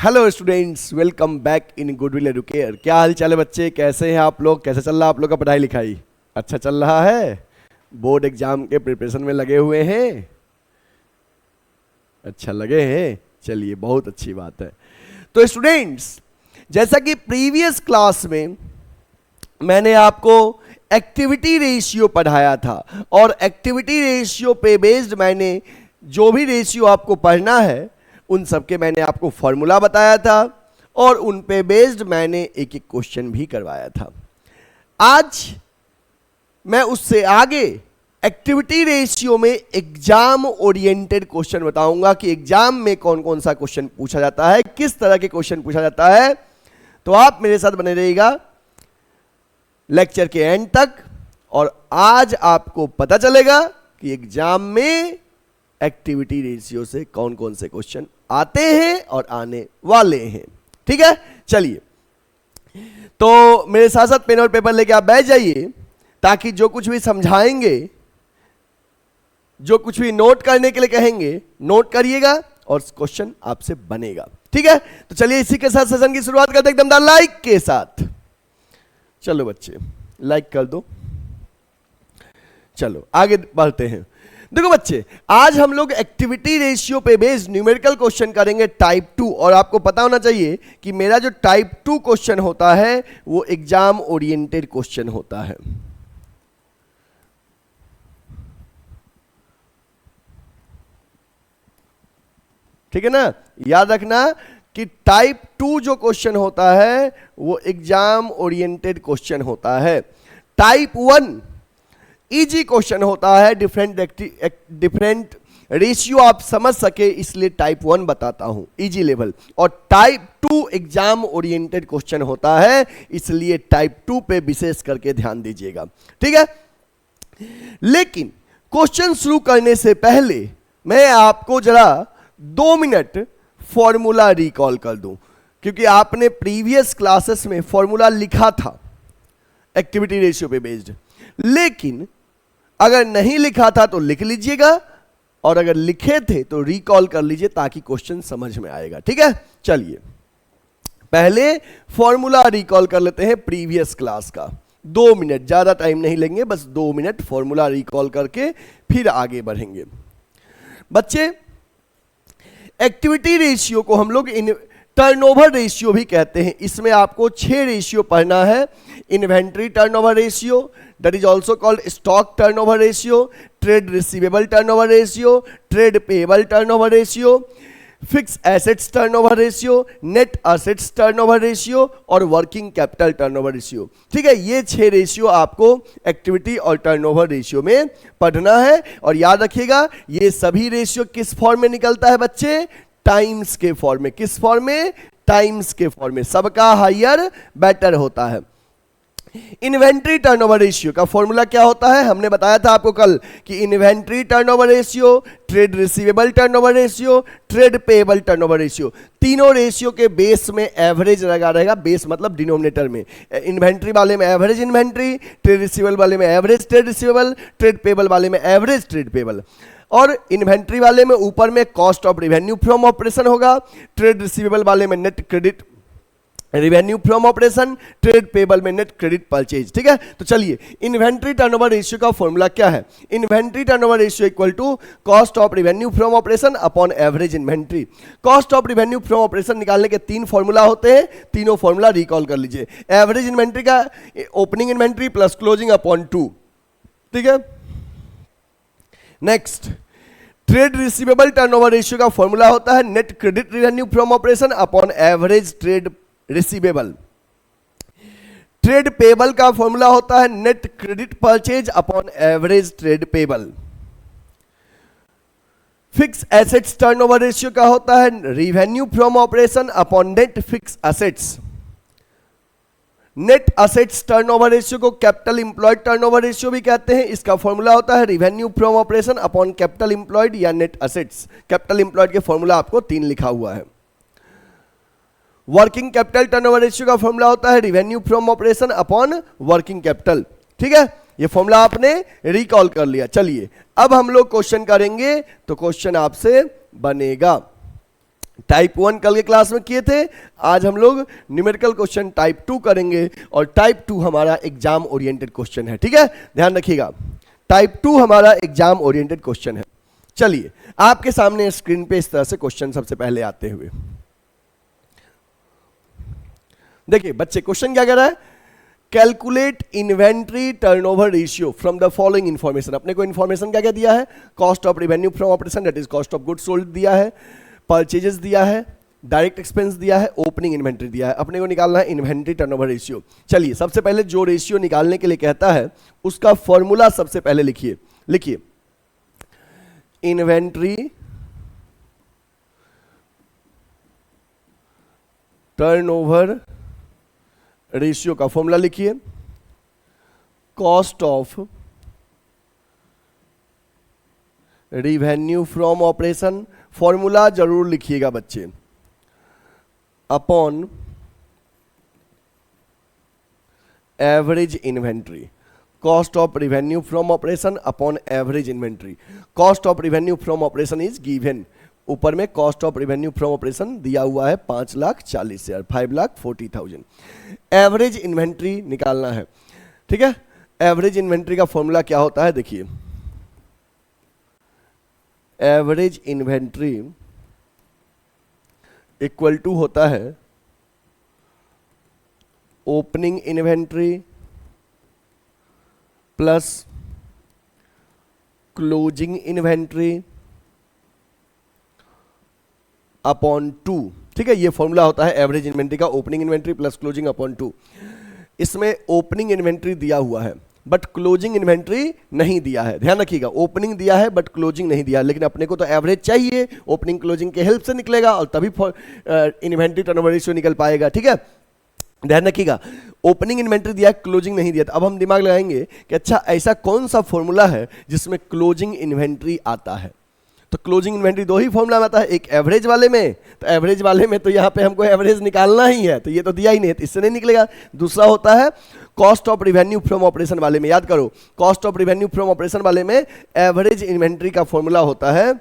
Hello students, welcome back in goodwill Educare. क्या हाल चाल है बच्चे, कैसे हैं आप लोग? कैसे चल रहा है आप लोग का पढ़ाई लिखाई? अच्छा चल रहा है? बोर्ड एग्जाम के प्रिपरेशन में लगे हुए हैं? अच्छा लगे हैं, चलिए बहुत अच्छी बात है। तो स्टूडेंट्स, जैसा कि प्रीवियस क्लास में मैंने आपको एक्टिविटी रेशियो पढ़ाया था और एक्टिविटी रेशियो पे बेस्ड मैंने जो भी रेशियो आपको पढ़ना है उन सब के मैंने आपको फॉर्मूला बताया था और उन पे बेस्ड मैंने एक एक क्वेश्चन भी करवाया था। आज मैं उससे आगे एक्टिविटी रेशियो में एग्जाम ओरिएंटेड क्वेश्चन बताऊंगा कि एग्जाम में कौन कौन सा क्वेश्चन पूछा जाता है, किस तरह के क्वेश्चन पूछा जाता है। तो आप मेरे साथ बने रहिएगा लेक्चर के एंड तक और आज आपको पता चलेगा कि एग्जाम में एक्टिविटी रेशियो से कौन कौन से क्वेश्चन आते हैं और आने वाले हैं। ठीक है, चलिए तो मेरे साथ साथ पेन और पेपर लेके आप बैठ जाइए ताकि जो कुछ भी समझाएंगे, जो कुछ भी नोट करने के लिए कहेंगे, नोट करिएगा और क्वेश्चन आपसे बनेगा। ठीक है, तो चलिए इसी के साथ सेशन की शुरुआत करते हैं एक दमदार लाइक के साथ। चलो बच्चे लाइक कर दो, चलो आगे बढ़ते हैं। देखो बच्चे, आज हम लोग एक्टिविटी रेशियो पे बेस्ड न्यूमेरिकल क्वेश्चन करेंगे टाइप 2। और आपको पता होना चाहिए कि मेरा जो टाइप 2 क्वेश्चन होता है वो एग्जाम ओरिएंटेड क्वेश्चन होता है। ठीक है ना, याद रखना कि टाइप 2 जो क्वेश्चन होता है वो एग्जाम ओरिएंटेड क्वेश्चन होता है। टाइप 1 इजी क्वेश्चन होता है, डिफरेंट रेशियो आप समझ सके इसलिए टाइप 1 बताता हूं, इजी लेवल। और टाइप 2 एग्जाम ओरिएंटेड क्वेश्चन होता है, इसलिए टाइप 2 पे विशेष करके ध्यान दीजिएगा। ठीक है, लेकिन क्वेश्चन शुरू करने से पहले मैं आपको जरा 2 मिनट फॉर्मूला रिकॉल कर दूं, क्योंकि आपने प्रीवियस क्लासेस में फॉर्मूला लिखा था एक्टिविटी रेशियो पे बेस्ड, लेकिन अगर नहीं लिखा था तो लिख लीजिएगा और अगर लिखे थे तो रिकॉल कर लीजिए ताकि क्वेश्चन समझ में आएगा। ठीक है, चलिए पहले फॉर्मूला रिकॉल कर लेते हैं प्रीवियस क्लास का। 2 मिनट, ज्यादा टाइम नहीं लेंगे, बस 2 मिनट फॉर्मूला रिकॉल करके फिर आगे बढ़ेंगे। बच्चे, एक्टिविटी रेशियो को हम लोग टर्नओवर रेशियो भी कहते हैं। इसमें आपको 6 रेशियो पढ़ना है। Inventory turnover ratio, that is also called stock turnover ratio, trade receivable turnover ratio, trade payable turnover ratio, fix assets turnover ratio, net assets turnover ratio और वर्किंग कैपिटल टर्नओवर रेशियो। ठीक है, ये 6 ratio आपको activity और turnover ratio में पढ़ना है। और याद रखिएगा ये सभी रेशियो किस फॉर्म में निकलता है बच्चे? टाइम्स के फॉर्म में। किस फॉर्म में? टाइम्स के फॉर्म में। सबका हायर बेटर होता है। इन्वेंट्री टर्नओवर रेशियो का फॉर्मूला क्या होता है? हमने बताया था आपको कल कि inventory turnover ratio, trade receivable turnover ratio, trade payable turnover ratio, तीनों रेशियो के बेस में एवरेज लगा रहेगा। बेस मतलब डिनोमिनेटर में। इन्वेंट्री वाले में एवरेज इन्वेंट्री, ट्रेड रिसीवेबल वाले में average trade receivable, trade payable वाले में एवरेज ट्रेड पेएबल। और इन्वेंट्री वाले में ऊपर में cost of revenue from operation होगा, ट्रेड रिसीवेबल वाले में net credit revenue from operation, trade payable में नेट क्रेडिट परचेज। ठीक है, तो चलिए इन्वेंट्री टर्नओवर रेशियो का फॉर्मूला क्या है? Inventory turnover ratio equal to cost of revenue from operation upon average inventory. Cost of revenue from operation निकालने के 3 फॉर्मूला होते हैं, तीनों फॉर्मूला रिकॉल कर लीजिए। एवरेज इन्वेंट्री का opening inventory plus closing upon 2। ठीक है, next trade receivable turnover ratio का फॉर्मूला होता है net credit revenue from operation upon average trade receivable. Trade payable का फॉर्मूला होता है net credit purchase upon average trade payable. Fix assets turnover ratio का होता है revenue from operation upon net fix assets. Net assets turnover ratio को capital employed turnover ratio भी कहते हैं। इसका फॉर्मूला होता है revenue from operation upon capital employed या नेट एसेट्स। कैपिटल इंप्लॉयड के फॉर्मूला आपको 3 लिखा हुआ है। वर्किंग कैपिटल टर्नओवर रेशियो का फॉर्मूला होता है revenue from operation upon working capital. ठीक है, ये फॉर्मूला आपने रिकॉल कर लिया। चलिए अब हम लोग क्वेश्चन करेंगे तो क्वेश्चन आपसे बनेगा। टाइप 1 कल के क्लास में किए थे, आज हम लोग न्यूमेरिकल क्वेश्चन टाइप 2 करेंगे और टाइप 2 हमारा एग्जाम ओरिएंटेड क्वेश्चन है। ठीक है, ध्यान रखिएगा, टाइप 2 हमारा एग्जाम ओरिएंटेड क्वेश्चन है। चलिए आपके सामने स्क्रीन पे इस तरह से क्वेश्चन सबसे पहले आते हुए देखिए बच्चे, क्वेश्चन क्या कह रहा है, calculate inventory turnover ratio from the following information. अपने को इंफॉर्मेशन क्या क्या दिया है, cost of revenue from operation that is cost of goods sold दिया है, परचेजेस दिया है, डायरेक्ट एक्सपेंस दिया है, ओपनिंग इन्वेंट्री दिया है। अपने को निकालना है इन्वेंट्री टर्नओवर रेशियो। चलिए सबसे पहले जो रेशियो निकालने के लिए कहता है उसका फॉर्मूला सबसे पहले लिखिए। लिखिए इन्वेंट्री टर्नओवर रेशियो का फॉर्मूला लिखिए, cost of revenue from operation, formula जरूर लिखिएगा बच्चे, upon average inventory. Cost of revenue from operation upon average inventory. Cost of revenue from operation is given, ऊपर में cost of revenue from operation दिया हुआ है 5,40,000, 5,40,000। एवरेज इन्वेंट्री निकालना है। ठीक है, एवरेज इन्वेंट्री का फॉर्मूला क्या होता है, देखिए एवरेज इन्वेंट्री इक्वल टू होता है opening inventory plus closing inventory upon 2। ठीक है, ये फॉर्मूला होता है एवरेज इन्वेंट्री का, opening inventory plus closing upon 2। इसमें ओपनिंग इन्वेंट्री दिया हुआ है बट क्लोजिंग इन्वेंट्री नहीं दिया है। ध्यान रखिएगा, ओपनिंग दिया है बट क्लोजिंग नहीं दिया है, लेकिन अपने को तो एवरेज चाहिए, ओपनिंग क्लोजिंग के हेल्प से निकलेगा और तभी इन्वेंट्री टर्नओवर रेशियो निकल पाएगा। ठीक है, ध्यान रखिएगा, ओपनिंग इन्वेंट्री दिया, क्लोजिंग नहीं दिया। तो अब हम दिमाग लगाएंगे कि अच्छा ऐसा कौन सा फॉर्मूला है जिसमें क्लोजिंग इन्वेंट्री आता है। तो क्लोजिंग इन्वेंट्री दो ही फॉर्मूला में आता है, एक एवरेज वाले में, तो एवरेज वाले में तो यहाँ पे हमको एवरेज निकालना ही है, तो ये तो दिया ही नहीं है, तो इससे नहीं निकलेगा। दूसरा होता है cost of revenue from operation वाले में, याद करो cost of revenue from operation वाले में एवरेज इन्वेंट्री का फॉर्मूला होता है,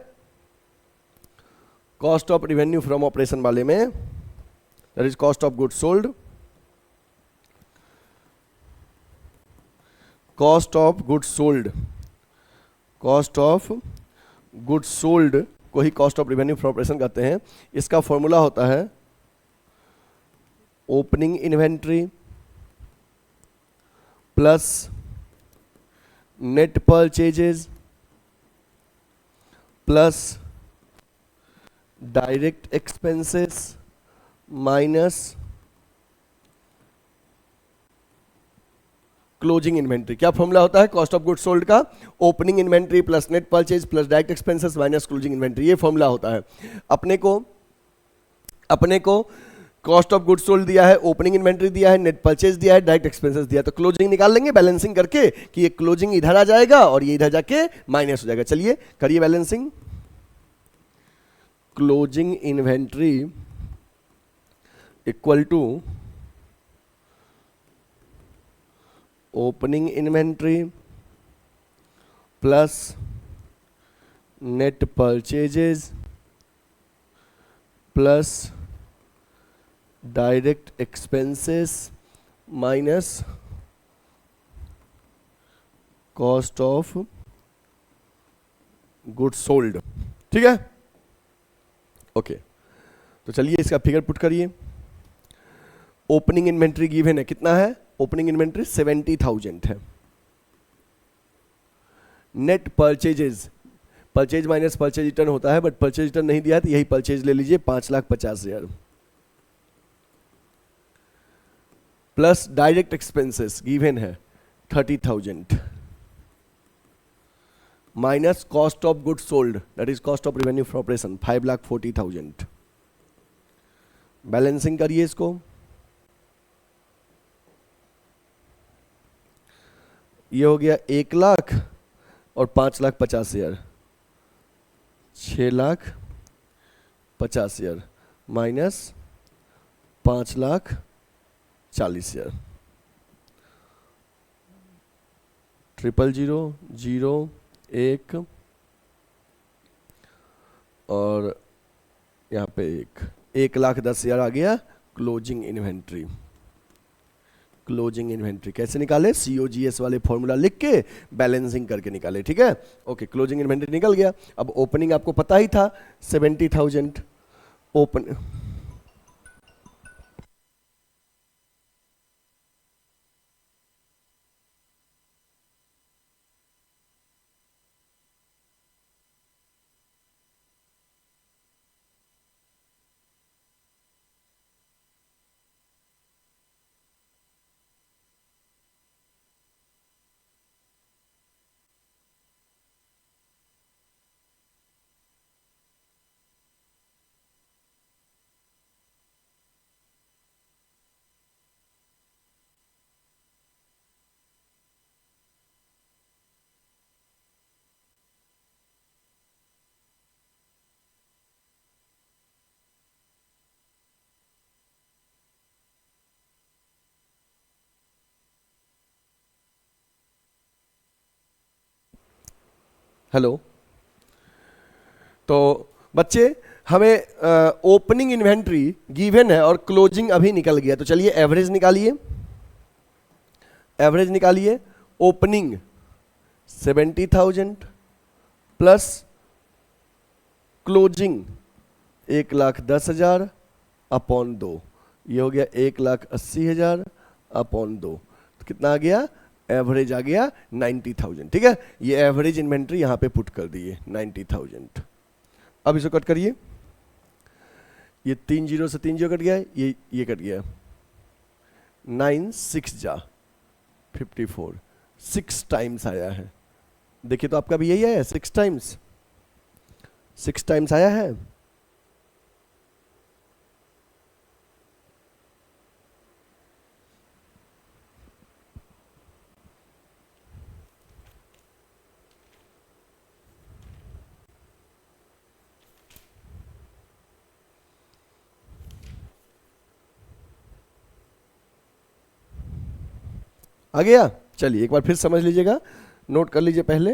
cost of revenue from operation वाले में that is cost of goods sold, cost of goods sold, cost of goods sold को ही cost of revenue from operation कहते हैं। इसका फॉर्मूला होता है opening inventory plus net purchases plus direct expenses minus closing inventory. क्या formula होता है कॉस्ट ऑफ गुड्स सोल्ड का, opening inventory plus net purchase plus direct expenses minus closing inventory, ये फॉर्मूला होता है। अपने को कॉस्ट ऑफ गुड्स सोल्ड दिया है, ओपनिंग इन्वेंट्री दिया है, नेट परचेज दिया है, डायरेक्ट एक्सपेंसेस दिया है, तो क्लोजिंग निकाल लेंगे बैलेंसिंग करके कि ये क्लोजिंग इधर आ जाएगा और ये इधर जाके माइनस हो जाएगा। चलिए करिए balancing, closing inventory equal to opening inventory plus net purchases plus direct expenses minus cost of goods sold. ठीक है, ओके, तो चलिए इसका फिगर पुट करिए। ओपनिंग इन्वेंट्री गिवन है, कितना है, ओपनिंग इन्वेंट्री 70,000 है। Net purchases, purchase minus purchase return होता है बट परचेज रिटर्न नहीं दिया है, तो यही परचेज ले लीजिए 5,50,000 प्लस डायरेक्ट एक्सपेंसेस गिवन है 30,000 minus cost of goods sold that is cost of revenue from operation 5,40,000। Balancing करिए इसको, ये हो गया 1,00,000 और 5,50,000, 6,50,000 माइनस 5,40,000, 0,0,0,1 और यहाँ पे 1,10,000 आ गया क्लोजिंग इन्वेंट्री। क्लोजिंग इन्वेंट्री कैसे निकाले? COGS वाले फॉर्मूला लिख के बैलेंसिंग करके निकाले, ठीक है। ओके, क्लोजिंग इन्वेंट्री निकल गया। अब ओपनिंग आपको पता ही था 70,000 ओपन। हेलो, तो बच्चे हमें ओपनिंग इन्वेंट्री गिवन है और क्लोजिंग अभी निकल गया, तो चलिए एवरेज निकालिए। एवरेज निकालिए। ओपनिंग 70,000 प्लस क्लोजिंग 1,10,000 अपॉन 2, ये हो गया 1,80,000 अपॉन 2, तो कितना आ गया? एवरेज आ गया 90,000, ठीक है। ये एवरेज इन्वेंट्री यहां पे पुट कर दिए 90,000। अब इसको कट करिए, ये 3 जीरो से 3 जीरो कट गया, ये कट गया, 9 6 जा 54, 6 टाइम्स आया है। देखिए तो आपका भी यही है, 6 टाइम्स, 6 टाइम्स आया है। आ गया? चलिए एक बार फिर समझ लीजिएगा, नोट कर लीजिए पहले।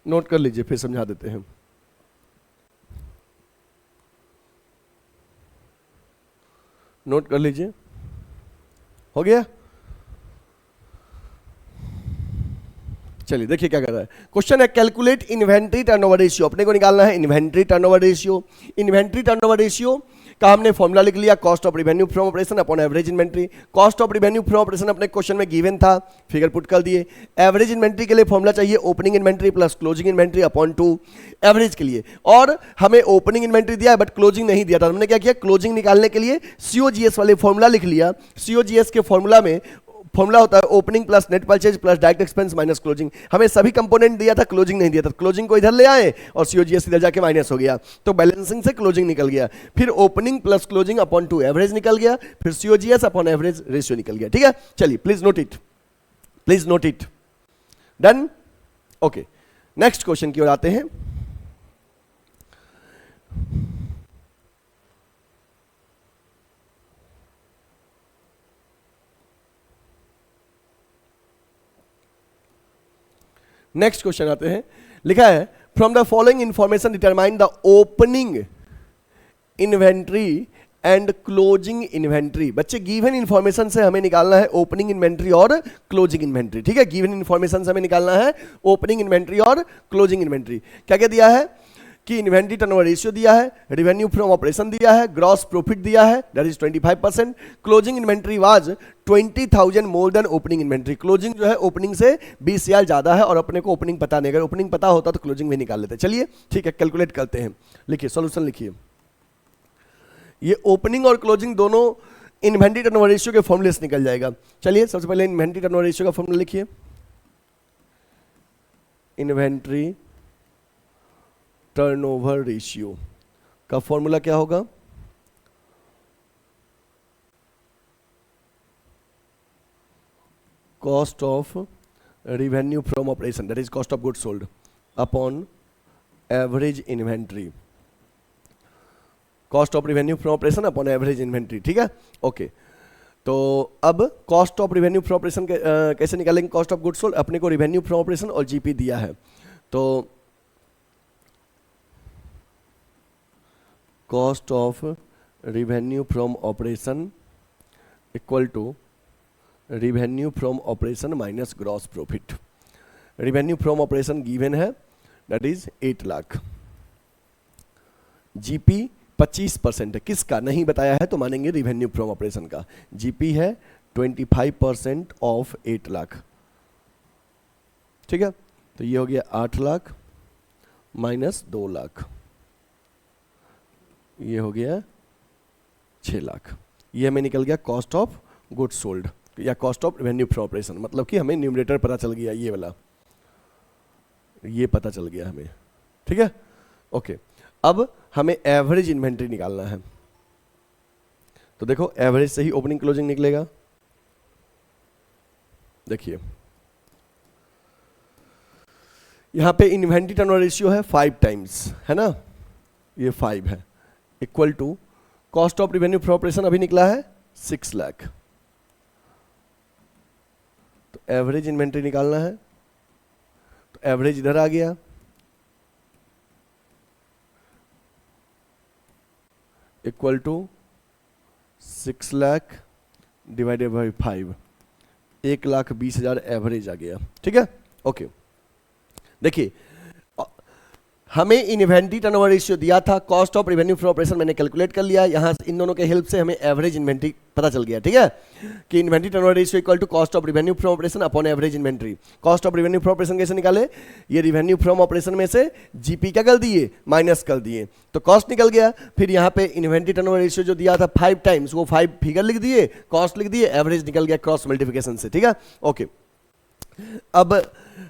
नोट कर लीजिए, फिर समझा देते हैं। नोट कर लीजिए, हो गया? चलिए देखिए क्या कर रहा है क्वेश्चन है, कैलकुलेट इन्वेंट्री टर्नओवर रेशियो। अपने को निकालना है inventory turnover ratio. Inventory turnover ratio का हमने फॉर्मूला लिख लिया, cost of revenue from operation upon average inventory. Cost of revenue from operation अपने क्वेश्चन में गिवन था, फिगर पुट कर दिए। एवरेज इन्वेंट्री के लिए फॉर्मूला चाहिए opening inventory plus closing inventory upon 2 average के लिए। और हमें ओपनिंग इन्वेंट्री दिया है बट क्लोजिंग नहीं दिया था, हमने क्या किया, क्लोजिंग निकालने के लिए COGS वाले फॉर्मूला लिख लिया। COGS के फॉर्मूला में फॉर्मूला होता है opening plus net purchase plus direct expense minus closing. हमें सभी कंपोनेंट दिया था, क्लोजिंग नहीं दिया था, क्लोजिंग को इधर ले आए और COGS इधर जाके माइनस हो गया, तो बैलेंसिंग से क्लोजिंग निकल गया। फिर opening plus closing upon 2 average निकल गया, फिर COGS अपॉन एवरेज रेशियो निकल गया, ठीक है। चलिए please note it, please note it. Done? Okay, next question की ओर आते हैं। नेक्स्ट क्वेश्चन आते हैं, लिखा है from the following information determine the opening inventory and closing inventory. बच्चे गिवन इंफॉर्मेशन से हमें निकालना है ओपनिंग इन्वेंट्री और क्लोजिंग इन्वेंट्री, ठीक है। गिवन इंफॉर्मेशन से हमें निकालना है ओपनिंग इन्वेंट्री और क्लोजिंग इन्वेंट्री। क्या क्या दिया है कि इन्वेंट्री टर्नओवर रेशियो दिया है, रिवेन्यू फ्रॉम ऑपरेशन दिया है, ग्रॉस प्रॉफिट दिया है that is 25%, closing inventory was 20,000 more than opening inventory. Closing जो है ओपनिंग से 20,000 ज्यादा है और अपने को ओपनिंग पता नहीं, अगर ओपनिंग पता होता तो क्लोजिंग भी निकाल लेते। चलिए ठीक है, कैलकुलेट करते हैं। लिखिए सॉल्यूशन लिखिए। ये ओपनिंग और क्लोजिंग दोनों इन्वेंट्री टर्नओवर रेशियो के फॉर्मूले से निकल जाएगा। चलिए सबसे पहले इन्वेंट्री टर्नओवर रेशियो का फॉर्मूला लिखिए। इन्वेंट्री टर्नओवर रेशियो का फॉर्मूला क्या होगा? Cost of revenue from operation that is cost of goods sold upon average inventory. Cost of revenue from operation upon average inventory, ठीक है। ओके, तो अब cost of revenue from operation कैसे निकालेंगे? Cost of goods sold, अपने को revenue from operation और GP दिया है, तो cost of revenue from operation equal to revenue from operation minus gross profit. Revenue from operation given है, दैट इज 8 लाख। जीपी 25% है, किसका नहीं बताया है तो मानेंगे रिवेन्यू फ्रॉम ऑपरेशन का। जीपी है 25% ऑफ 8 लाख, ठीक है। तो ये हो गया 8 लाख माइनस 2 लाख, ये हो गया 6 लाख। ये हमें निकल गया कॉस्ट ऑफ गुड्स सोल्ड या cost of revenue from operation. मतलब कि हमें न्यूमरेटर पता चल गया, ये वाला, ये पता चल गया हमें, ठीक है। ओके, अब हमें एवरेज इन्वेंट्री निकालना है। तो देखो एवरेज से ही ओपनिंग क्लोजिंग निकलेगा। देखिए यहां पे इन्वेंट्री टर्नओवर रेशियो है 5 टाइम्स, है ना, ये 5 है, equal to cost of revenue from operation अभी निकला है 6 लाख। तो एवरेज इन्वेंट्री निकालना है, तो एवरेज इधर आ गया, equal to 6 lakh divided by 5, 1,20,000 average आ गया, ठीक है। ओके, देखिए हमें इन्वेंट्री टर्नओवर रेशियो दिया था, cost of revenue from operation मैंने कैलकुलेट कर लिया, यहां इन दोनों के हेल्प से हमें एवरेज इन्वेंट्री पता चल गया, ठीक है, कि inventory turnover ratio equal to cost of revenue from operation upon average inventory. Cost of revenue from operation कैसे निकाले? ये रेवेन्यू फ्रॉम ऑपरेशन में से जीपी क्या कर दिए, माइनस कर दिए, तो कॉस्ट निकल गया। फिर यहाँ पे इन्वेंट्री टर्नओवर रेशियो जो दिया था 5 टाइम्स, वो 5 फिगर लिख दिए, कॉस्ट लिख दिए, एवरेज निकल गया क्रॉस मल्टीप्लिकेशन से, ठीक है। ओके, अब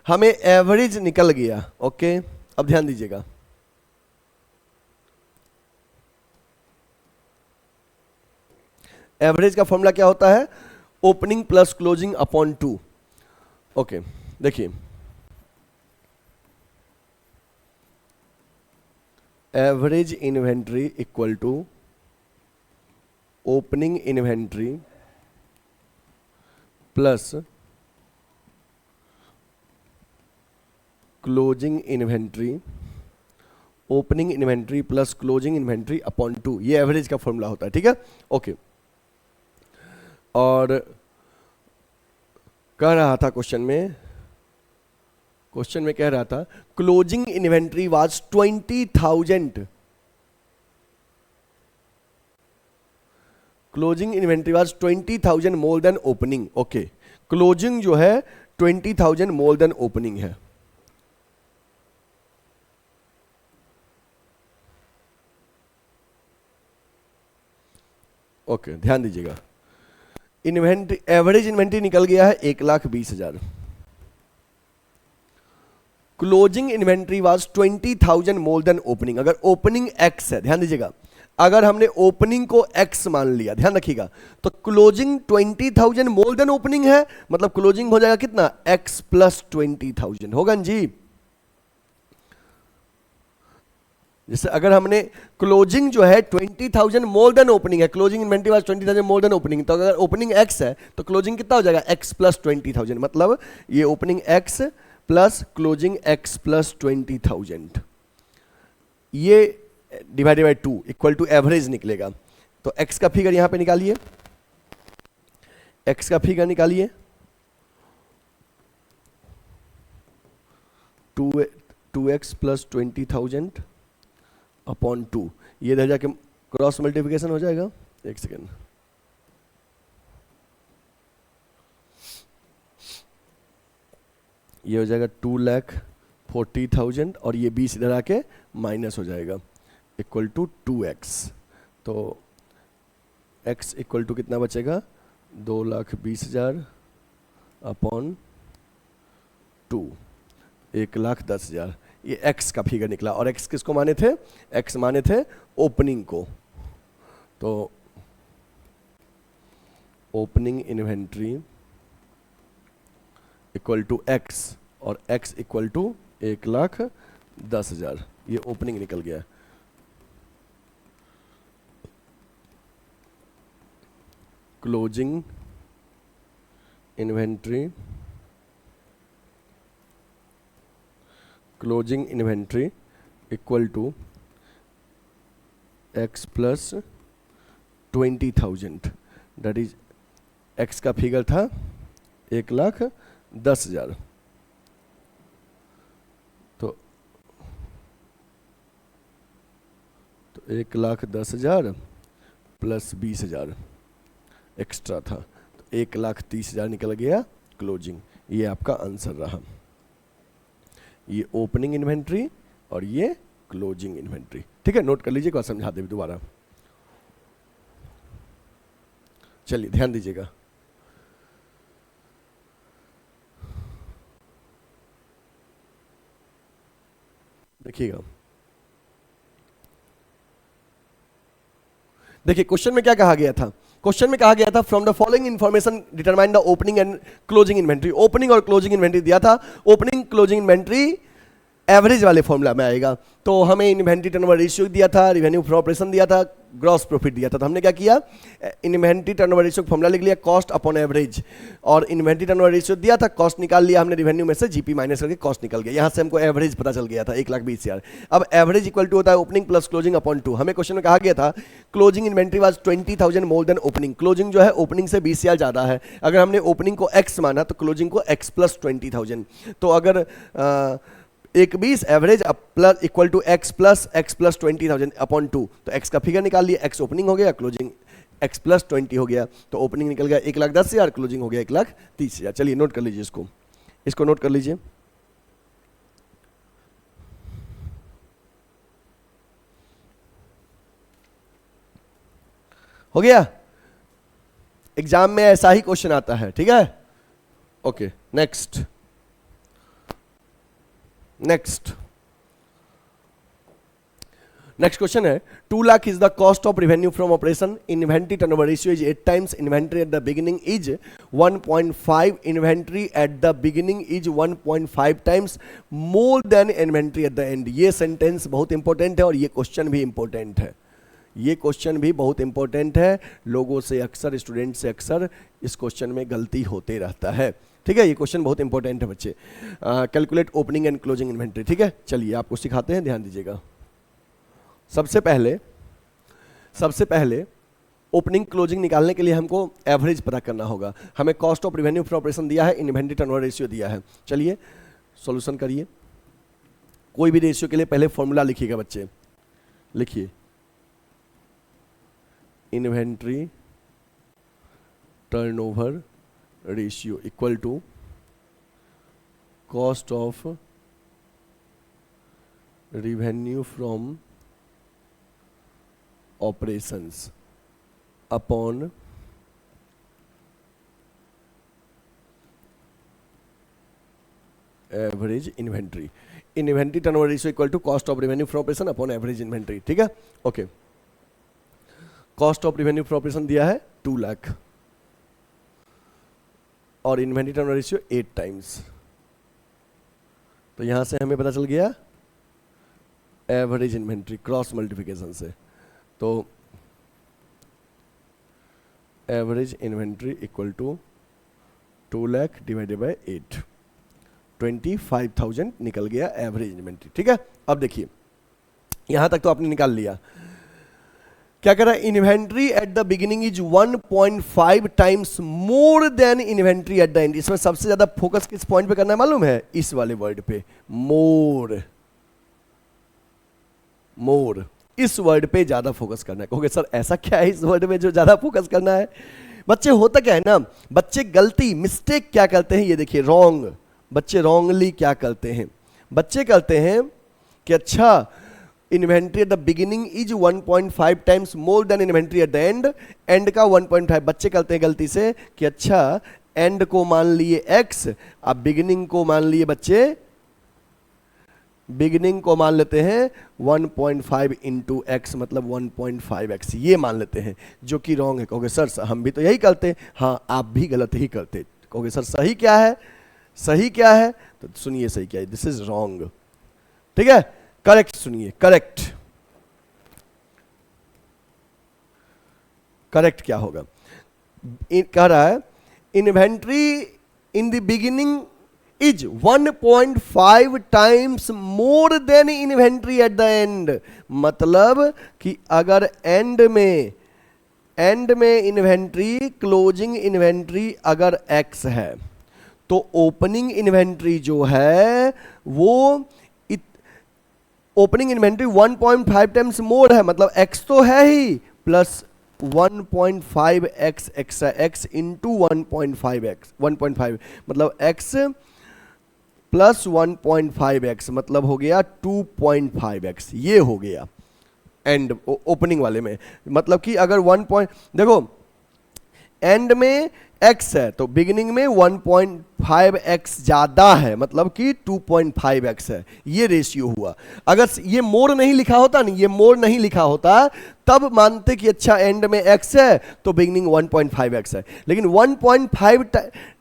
हमें एवरेज निकल गया। ओके, अब ध्यान दीजिएगा, एवरेज का फॉर्मूला क्या होता है? Opening plus closing upon 2। Okay, देखिए average inventory equal to opening inventory plus closing inventory, opening inventory plus closing inventory upon 2, ये एवरेज का फॉर्मूला होता है, ठीक है। ओके, और कह रहा था क्वेश्चन में कह रहा था closing inventory was 20,000, closing inventory was 20,000 more than opening. Okay, closing जो है 20,000 मोर देन ओपनिंग है। ओके, ध्यान दीजिएगा, इन्वेंट्री एवरेज इन्वेंट्री निकल गया है 1,20,000, closing inventory was 20,000 more than opening. अगर ओपनिंग x है, ध्यान दीजिएगा, अगर हमने ओपनिंग को x मान लिया, ध्यान रखिएगा, तो क्लोजिंग 20,000 मोर देन ओपनिंग है, मतलब क्लोजिंग हो जाएगा कितना, x प्लस 20,000 होगा जी। जैसे अगर हमने क्लोजिंग जो है 20,000 मोर देन ओपनिंग है, closing inventory was 20,000 more than opening, तो अगर ओपनिंग x है तो क्लोजिंग कितना हो जाएगा, x प्लस 20,000, मतलब ये opening x plus closing x plus 20,000, ये divided by 2 equal to average निकलेगा। तो x का फिगर यहां पे निकालिए, x का फिगर निकालिए, 2x प्लस 20,000 अपॉन 2, ये इधर जाके क्रॉस मल्टीप्लिकेशन हो जाएगा। एक सेकेंड, ये हो जाएगा 2,40,000 और ये 20 इधर आके माइनस हो जाएगा, इक्वल टू 2x। तो x इक्वल टू कितना बचेगा, 2,20,000 अपॉन 2, 1,10,000। ये x का फिगर निकला, और x किसको माने थे, x माने थे ओपनिंग को। तो opening inventory equal to x और x इक्वल टू 1,10,000, ये ओपनिंग निकल गया। Closing inventory, closing inventory equal to x plus 20,000, that is x का फिगर था 1,10,000, तो 1,10,000 प्लस 20,000 एक्स्ट्रा था, तो 1,30,000 निकल गया क्लोजिंग। ये आपका आंसर रहा। ये ओपनिंग इन्वेंट्री और ये क्लोजिंग इन्वेंट्री। ठीक है, नोट कर लीजिए, को समझा दे दोबारा। चलिए ध्यान दीजिएगा। देखिएगा, देखिए क्वेश्चन में क्या कहा गया था। क्वेश्चन में कहा गया था from the following information determine the opening and closing inventory. Opening और क्लोजिंग इन्वेंट्री दिया था। ओपनिंग क्लोजिंग इन्वेंट्री एवरेज वाले फॉर्मूला में आएगा। तो हमें इन्वेंट्री टर्नओवर रेशियो दिया था, रिवेन्यू फॉर ऑपरेशन दिया था, ग्रॉस प्रॉफिट दिया था। तो हमने क्या किया, इन्वेंट्री टर्नओवर रेशियो फॉर्मूला लिख लिया, कॉस्ट अपॉन एवरेज, और इन्वेंट्री टर्नओवर रेशियो दिया था, कॉस्ट निकाल लिया हमने, रिवेन्यू में से जीपी माइनस करके कॉस्ट निकल गया। यहाँ से हमको एवरेज पता चल गया था 1,20,000। अब एवरेज इक्वल टू होता है ओपनिंग प्लस क्लोजिंग अपॉन 2। हमें क्वेश्चन में कहा गया था closing inventory was 20,000 more than opening. Closing जो है ओपनिंग से 20,000 ज्यादा है। अगर हमने ओपनिंग को x माना तो क्लोजिंग को x प्लस 20,000। तो अगर 1,20 average plus equal to x plus 20,000 upon 2, तो x का फिगर निकाल लिया, x ओपनिंग हो गया, क्लोजिंग x प्लस 20 हो गया, तो ओपनिंग निकल गया 1,10,000, क्लोजिंग हो गया 1,30,000। चलिए नोट कर लीजिए, इसको नोट कर लीजिए। हो गया, एग्जाम में ऐसा ही क्वेश्चन आता है। ठीक है, ओके, नेक्स्ट क्वेश्चन है 2 lakh is the cost of revenue from operation. Inventory turnover ratio is 8 times, inventory at the beginning is 1.5, inventory at the beginning is 1.5 times more than inventory at the and. ये sentence बहुत important है और ये question भी important है। ये question भी बहुत इंपॉर्टेंट है। लोगों से अक्सर, स्टूडेंट से अक्सर इस क्वेश्चन में गलती होते रहता है। ठीक है, ये क्वेश्चन बहुत इंपॉर्टेंट है बच्चे। Calculate opening and closing inventory. ठीक है, चलिए आपको सिखाते हैं, ध्यान दीजिएगा। सबसे पहले ओपनिंग क्लोजिंग निकालने के लिए हमको एवरेज पता करना होगा। हमें cost of revenue for operation दिया है, इन्वेंट्री टर्नओवर रेशियो दिया है। चलिए सॉल्यूशन करिए। कोई भी रेशियो के लिए पहले फॉर्मूला लिखिएगा बच्चे, लिखिए inventory turnover ratio equal to cost of revenue from operations upon average inventory. Inventory turnover ratio equal to cost of revenue from operation upon average inventory. ठीक है, okay. Cost of revenue from operation दिया है 2 लाख और inventory turnover ratio 8 times. तो यहां से हमें पता चल गया एवरेज इन्वेंट्री क्रॉस मल्टीप्लिकेशन से। तो average inventory equal to 2 lakh divided by 8, 25,000 निकल गया एवरेज इन्वेंट्री। ठीक है, अब देखिए यहां तक तो आपने निकाल लिया। क्या कह रहा है, inventory at the beginning is 1.5 times more than inventory at the and. इसमें सबसे ज्यादा फोकस किस पॉइंट पे करना है मालूम है, इस वाले वर्ड पे, मोर। इस वर्ड पे ज्यादा फोकस करना है। कहोगे सर ऐसा क्या है इस वर्ड में जो ज्यादा फोकस करना है। बच्चे होता क्या है ना, बच्चे गलती मिस्टेक क्या करते हैं, ये देखिए रॉन्ग। बच्चे रॉन्गली क्या करते हैं, बच्चे कहते हैं कि अच्छा inventory at the beginning is 1.5 times more than inventory at the and, and का 1.5। बच्चे कहते हैं गलती से कि अच्छा एंड को मान लिए x, अब बिगिनिंग को मान लिए बच्चे, बिगिनिंग को मान लेते हैं 1.5 इंटू एक्स, मतलब 1.5x, ये मान लेते हैं, जो कि रॉन्ग है। कहोगे सर हम भी तो यही करते। हाँ, आप भी गलत ही करते। कहोगे सर सही क्या है, सही क्या है, तो सुनिए सही क्या है, दिस इज रॉन्ग। ठीक है, करेक्ट सुनिए, करेक्ट क्या होगा। कह रहा है inventory in the beginning is 1.5 times more than inventory at the and. मतलब कि अगर एंड में इन्वेंट्री, क्लोजिंग इन्वेंट्री अगर x है तो ओपनिंग इन्वेंट्री जो है वो ओपनिंग इन्वेंट्री 1.5 टाइम्स मोर है, मतलब x तो है ही plus 1.5x extra x into 1.5x 1.5 मतलब x प्लस 1.5x मतलब हो गया 2.5x। ये हो गया एंड ओपनिंग वाले में। मतलब कि अगर देखो एंड में x है तो बिगिनिंग में 1.5x ज्यादा है, मतलब कि 2.5x है। ये रेशियो हुआ। अगर ये मोर नहीं लिखा होता, नहीं ये मोर नहीं लिखा होता, तब मानते कि अच्छा एंड में x है तो बिगिनिंग 1.5x है। लेकिन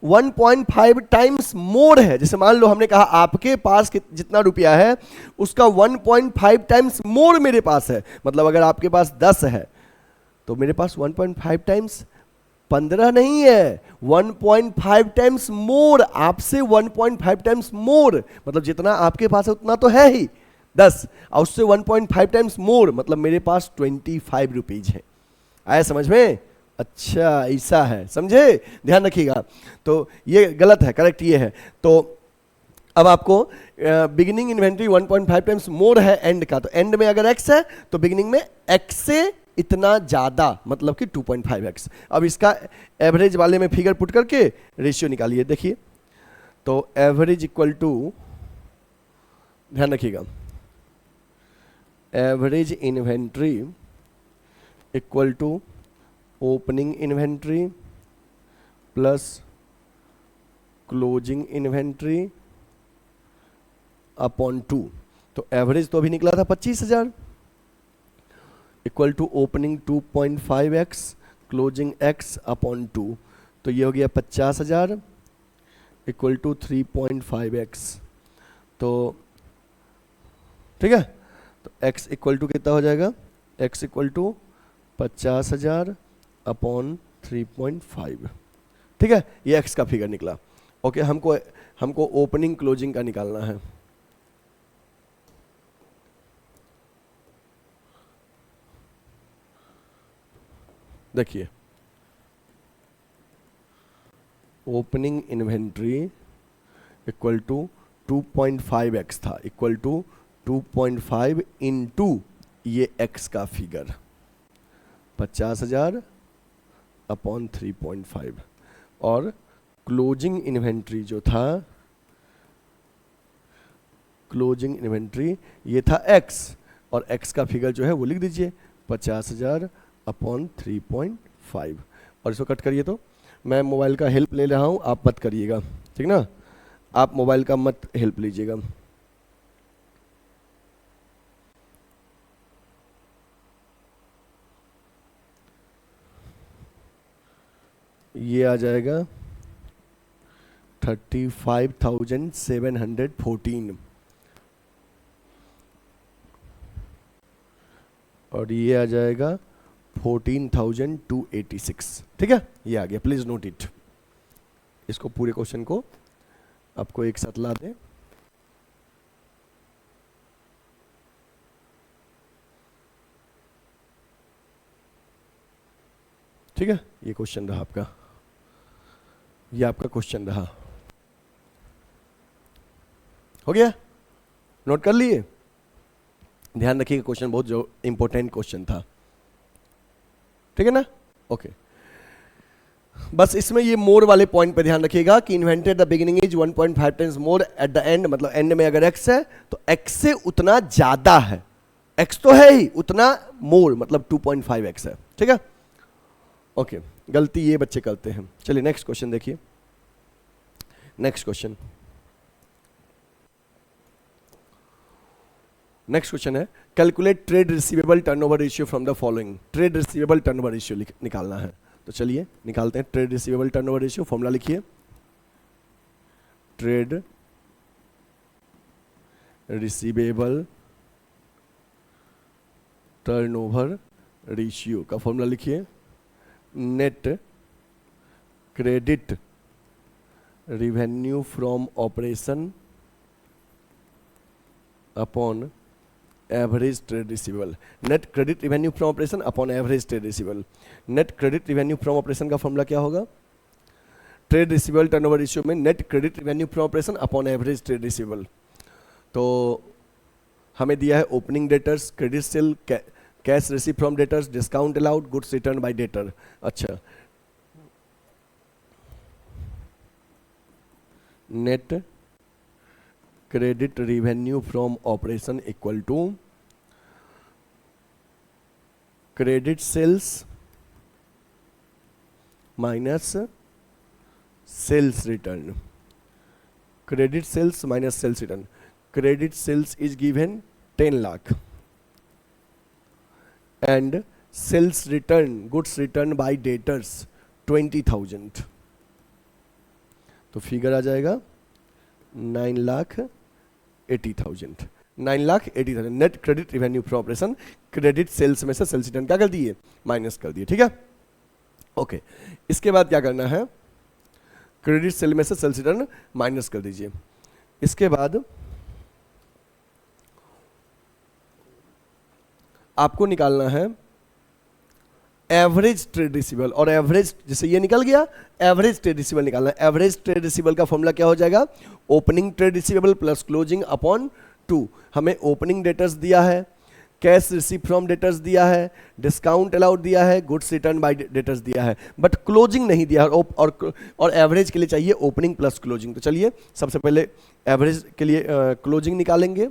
1.5 टाइम्स मोर है। जैसे मान लो हमने कहा आपके पास जितना रुपया है उसका 1.5 टाइम्स मोर मेरे पास है। मतलब अगर आपके पास 10 है तो मेरे पास 1.5 टाइम्स 15 नहीं है, 1.5 टाइम्स मोर, आपसे 1.5 टाइम्स मोर, मतलब जितना आपके पास है उतना तो है ही 10, और उससे 1.5 टाइम्स मोर मतलब मेरे पास 25 रुपीज है। आया समझ में? अच्छा ऐसा है, समझे? ध्यान रखिएगा। तो ये गलत है, करेक्ट ये है। तो अब आपको बिगिनिंग इन्वेंट्री 1.5 टाइम्स मोर है एंड का, तो एंड में अगर x है तो बिगिनिंग में x से इतना ज्यादा मतलब कि 2.5x। अब इसका एवरेज वाले में फिगर पुट करके रेशियो निकालिए। देखिए तो एवरेज इक्वल टू, ध्यान रखिएगा, average inventory equal to opening inventory plus closing inventory upon 2। तो एवरेज तो अभी निकला था 25,000 equal to opening 2.5x closing x upon 2। तो ये हो गया 50,000 इक्वल टू 3.5x। तो ठीक है, तो x इक्वल टू कितना हो जाएगा? x equal to 50,000 upon 3.5। ठीक है, ये x का फिगर निकला। ओके, हमको ओपनिंग क्लोजिंग का निकालना है। देखिए opening inventory equal to 2.5x था, इक्वल टू 2.5 इंटू ये x का फिगर 50,000 अपॉन 3.5, और क्लोजिंग इन्वेंट्री जो था, क्लोजिंग इन्वेंट्री ये था x, और x का फिगर जो है वो लिख दीजिए 50,000 अपॉन 3.5, और इसको कट करिए। तो मैं मोबाइल का हेल्प ले रहा हूँ, आप मत करिएगा, ठीक ना? आप मोबाइल का मत हेल्प लीजिएगा। ये आ जाएगा 35,714, और ये आ जाएगा 14,286। ठीक है, ये आ गया। Please note it. इसको पूरे क्वेश्चन को आपको एक साथ ला दें। ठीक है, ये क्वेश्चन रहा आपका, ये आपका क्वेश्चन रहा। हो गया? नोट कर लिए? ध्यान रखिएगा, क्वेश्चन बहुत जो इंपॉर्टेंट क्वेश्चन था। ठीक है ना? ओके, बस इसमें ये मोर वाले पॉइंट पे ध्यान रखिएगा कि invented the beginning is 1.5 times more at the and, मतलब एंड में अगर x है तो x से उतना ज्यादा है, x तो है ही, उतना मोर मतलब 2.5x है। ठीक है, ओके। गलती ये बच्चे करते हैं। चलिए नेक्स्ट क्वेश्चन देखिए। नेक्स्ट क्वेश्चन है calculate trade receivable turnover ratio from the following. Trade receivable turnover ratio निकालना है, तो चलिए निकालते हैं। Trade receivable turnover ratio formula लिखिए। ट्रेड रिसीवेबल टर्नओवर रेशियो का फॉर्मूला लिखिए। Net credit revenue from operation upon average trade receivable. net credit revenue from operation upon average trade receivable. net credit revenue from operation का formula क्या होगा? Trade receivable turnover ratio में net credit revenue from operation upon average trade receivable. तो हमें दिया है opening debtors, credit sale, cash receive from debtors, discount allowed, goods return by debtor. अच्छा, net credit revenue from operation equal to credit sales minus sales return. Credit sales minus sales return. Credit sales is given 10 lakh and sales return, goods return by debtors 20,000. तो figure आ जाएगा 9,80,000. 9,80,000 net credit revenue from operation. Credit sales में से sales return क्या कर दिए? Minus कर दिए. ठीक है, ओके. इसके बाद क्या करना है? क्रेडिट सेल में से सेल्स रिटर्न माइनस कर दीजिए. इसके बाद आपको निकालना है एवरेज ट्रेड रिसीवेबल. और एवरेज, जैसे ये निकल गया, एवरेज ट्रेड रिसीवेबल निकालना है. एवरेज ट्रेड रिसीवेबल का फॉर्मूला क्या हो जाएगा? Opening trade receivable plus closing upon 2. हमें ओपनिंग डेटर्स दिया है, कैश रिसीव फ्रॉम डेटर्स दिया है, डिस्काउंट अलाउड दिया है, गुड्स रिटर्न बाय डेटर्स दिया है, बट क्लोजिंग नहीं दिया है. और एवरेज के लिए चाहिए ओपनिंग प्लस क्लोजिंग. तो चलिए सबसे पहले एवरेज के लिए क्लोजिंग निकालेंगे.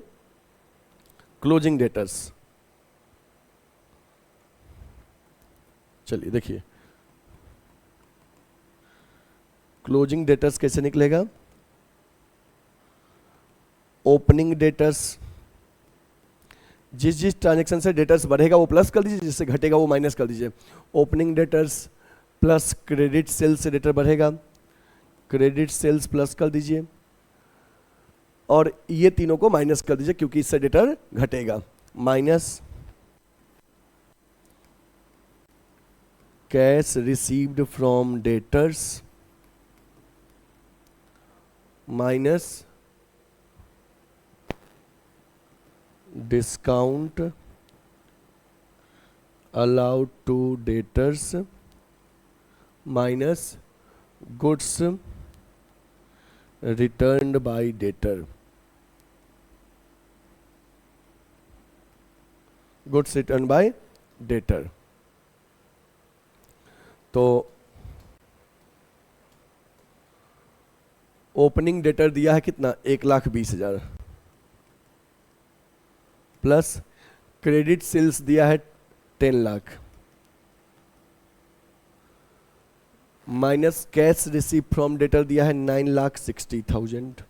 क्लोजिंग डेटर्स, चलिए देखिए क्लोजिंग डेटर्स कैसे निकलेगा? ओपनिंग डेटर्स, जिस ट्रांजैक्शन से डेटर्स बढ़ेगा वो प्लस कर दीजिए, जिससे घटेगा वो माइनस कर दीजिए. Opening debtors plus credit sales से डेटर बढ़ेगा, क्रेडिट सेल्स प्लस कर दीजिए, और ये तीनों को माइनस कर दीजिए क्योंकि इससे डेटर घटेगा. Minus cash received from debtors minus discount allowed to debtors minus goods returned by debtor. Goods return by debtor. तो ओपनिंग डेटर दिया है कितना? 1,20,000 प्लस क्रेडिट सेल्स दिया है 10 lakh minus cash receive from debtor दिया है 9,60,000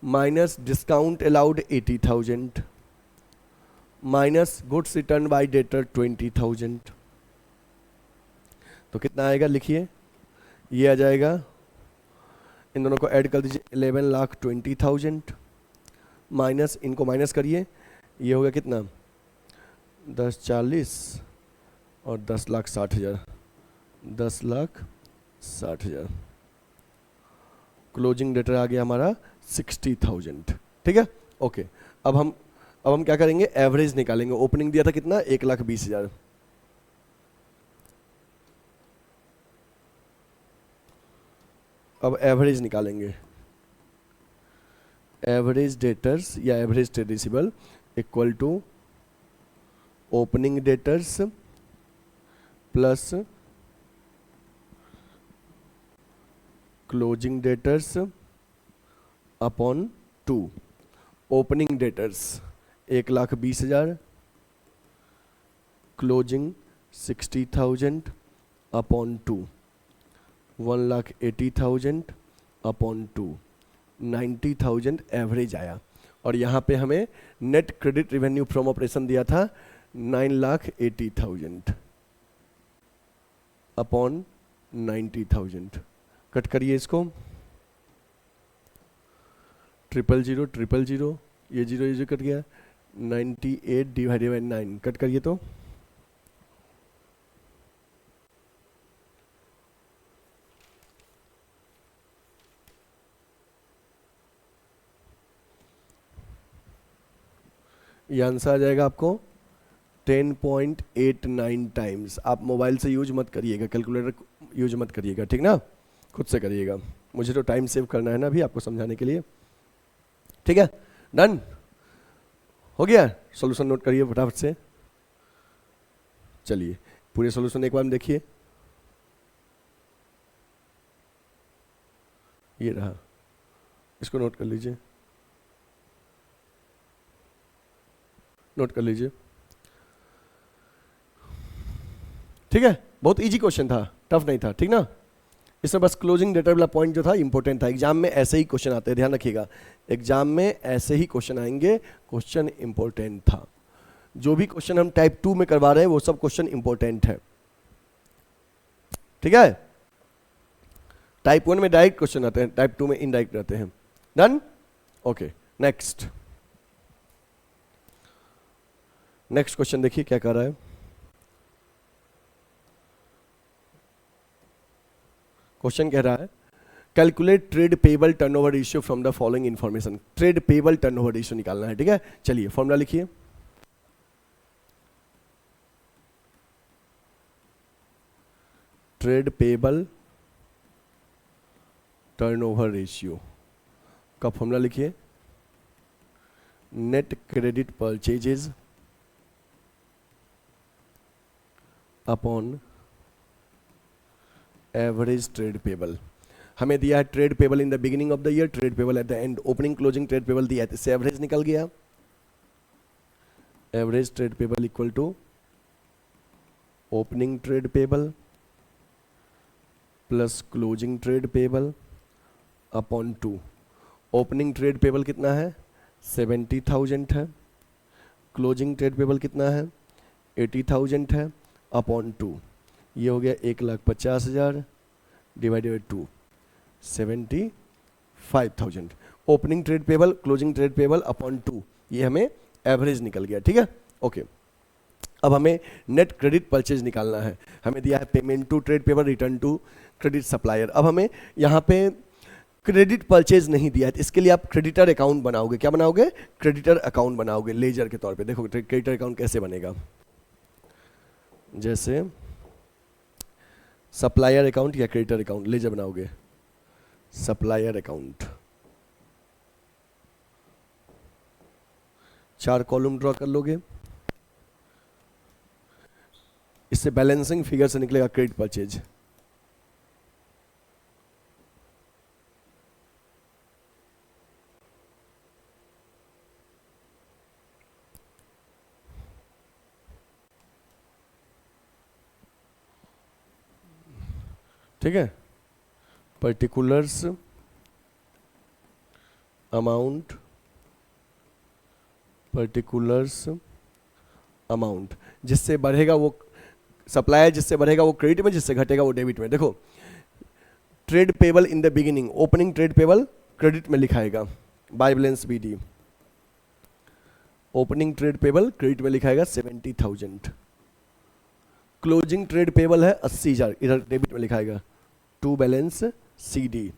minus discount allowed 80,000 minus goods return by debtor 20,000. तो कितना आएगा? लिखिए, ये आ जाएगा, इन दोनों को ऐड कर दीजिए, 11,20,000 माइनस, इनको माइनस करिए, ये हो गया कितना? 10,40 और 10,60,000. 10,60,000. क्लोजिंग डेटर आ गया हमारा 60,000. ठीक है, ओके. अब हम क्या करेंगे? एवरेज निकालेंगे. ओपनिंग दिया था कितना? 1,20,000. अब एवरेज निकालेंगे. एवरेज डेटर्स या average trade receivable equal to opening debtors plus closing debtors upon 2. Opening debtors 1,20,000, closing 60,000 upon 2, 1,80,000 upon 2, 90,000 average आया. और यहाँ पे हमें net credit revenue from operation दिया था 9,80,000 अपॉन 90,000. कट करिए इसको, 000, ये 0 कट गया, 98 डिवाइडेड बाई 9 कट करिए तो ये आंसर आ जाएगा आपको 10.89 टाइम्स। आप मोबाइल से यूज मत करिएगा, कैलकुलेटर यूज मत करिएगा, ठीक ना, खुद से करिएगा। मुझे तो टाइम सेव करना है ना अभी आपको समझाने के लिए, ठीक है। डन हो गया, सॉल्यूशन नोट करिए फटाफट से। चलिए पूरे सॉल्यूशन एक बार में देखिए, ये रहा, इसको नोट कर लीजिए, नोट कर लीजिए, ठीक है। बहुत इजी क्वेश्चन था, टफ नहीं था, ठीक ना। इसमें बस क्लोजिंग डेटा वाला पॉइंट जो था इंपॉर्टेंट था। एग्जाम में ऐसे ही क्वेश्चन आते हैं, ध्यान रखिएगा, एग्जाम में ऐसे ही क्वेश्चन आएंगे, क्वेश्चन इंपॉर्टेंट था। जो भी क्वेश्चन हम टाइप 2 में करवा रहे हैं वो सब क्वेश्चन इंपॉर्टेंट है, ठीक है। टाइप 1 में डायरेक्ट क्वेश्चन आते हैं, टाइप 2 में इनडायरेक्ट रहते हैं। Done, okay. नेक्स्ट क्वेश्चन देखिए क्या कर रहा है। क्वेश्चन कह रहा है calculate trade payable turnover ratio from the following information. Trade payable turnover ratio निकालना है, ठीक है। चलिए फॉर्मूला लिखिए। ट्रेड पेबल टर्नओवर रेशियो का फॉर्मूला लिखिए। Net credit purchases upon average trade payable. हमें दिया है trade payable in the beginning of the year, trade payable at the end, opening closing trade payable दिया है, इससे एवरेज निकल गया। Average trade payable equal to opening trade payable plus closing trade payable upon 2। Opening trade payable कितना है 70,000 है, closing trade payable कितना है 80,000 है, अपॉन 2। ये हो गया 1,50,000 divided by 2, 75,000। Opening trade payable closing trade payable upon 2, ये हमें एवरेज निकल गया, ठीक है, ओके। अब हमें नेट क्रेडिट परचेज निकालना है। हमें दिया है payment to trade payable return to credit supplier. अब हमें यहाँ पे क्रेडिट परचेज नहीं दिया है, तो इसके लिए आप क्रेडिटर अकाउंट बनाओगे। क्या बनाओगे, क्रेडिटर अकाउंट बनाओगे लेजर के तौर पे। देखो क्रेडिटर अकाउंट कैसे बनेगा, जैसे सप्लायर अकाउंट या क्रेडिटर अकाउंट लेजर बनाओगे। सप्लायर अकाउंट 4 कॉलम ड्रॉ कर लोगे, इससे बैलेंसिंग फिगर से निकलेगा क्रेडिट परचेज। ठीक है, पर्टिकुलर्स अमाउंट, पर्टिकुलर्स अमाउंट, जिससे बढ़ेगा वो सप्लायर, जिससे बढ़ेगा वो क्रेडिट में, जिससे घटेगा वो डेबिट में। देखो trade payable in the beginning, opening trade payable credit में लिखाएगा by balance BD, opening trade payable credit में लिखाएगा 70,000, क्लोजिंग ट्रेड पेबल है 80,000, इधर डेबिट में लिखाएगा to balance CD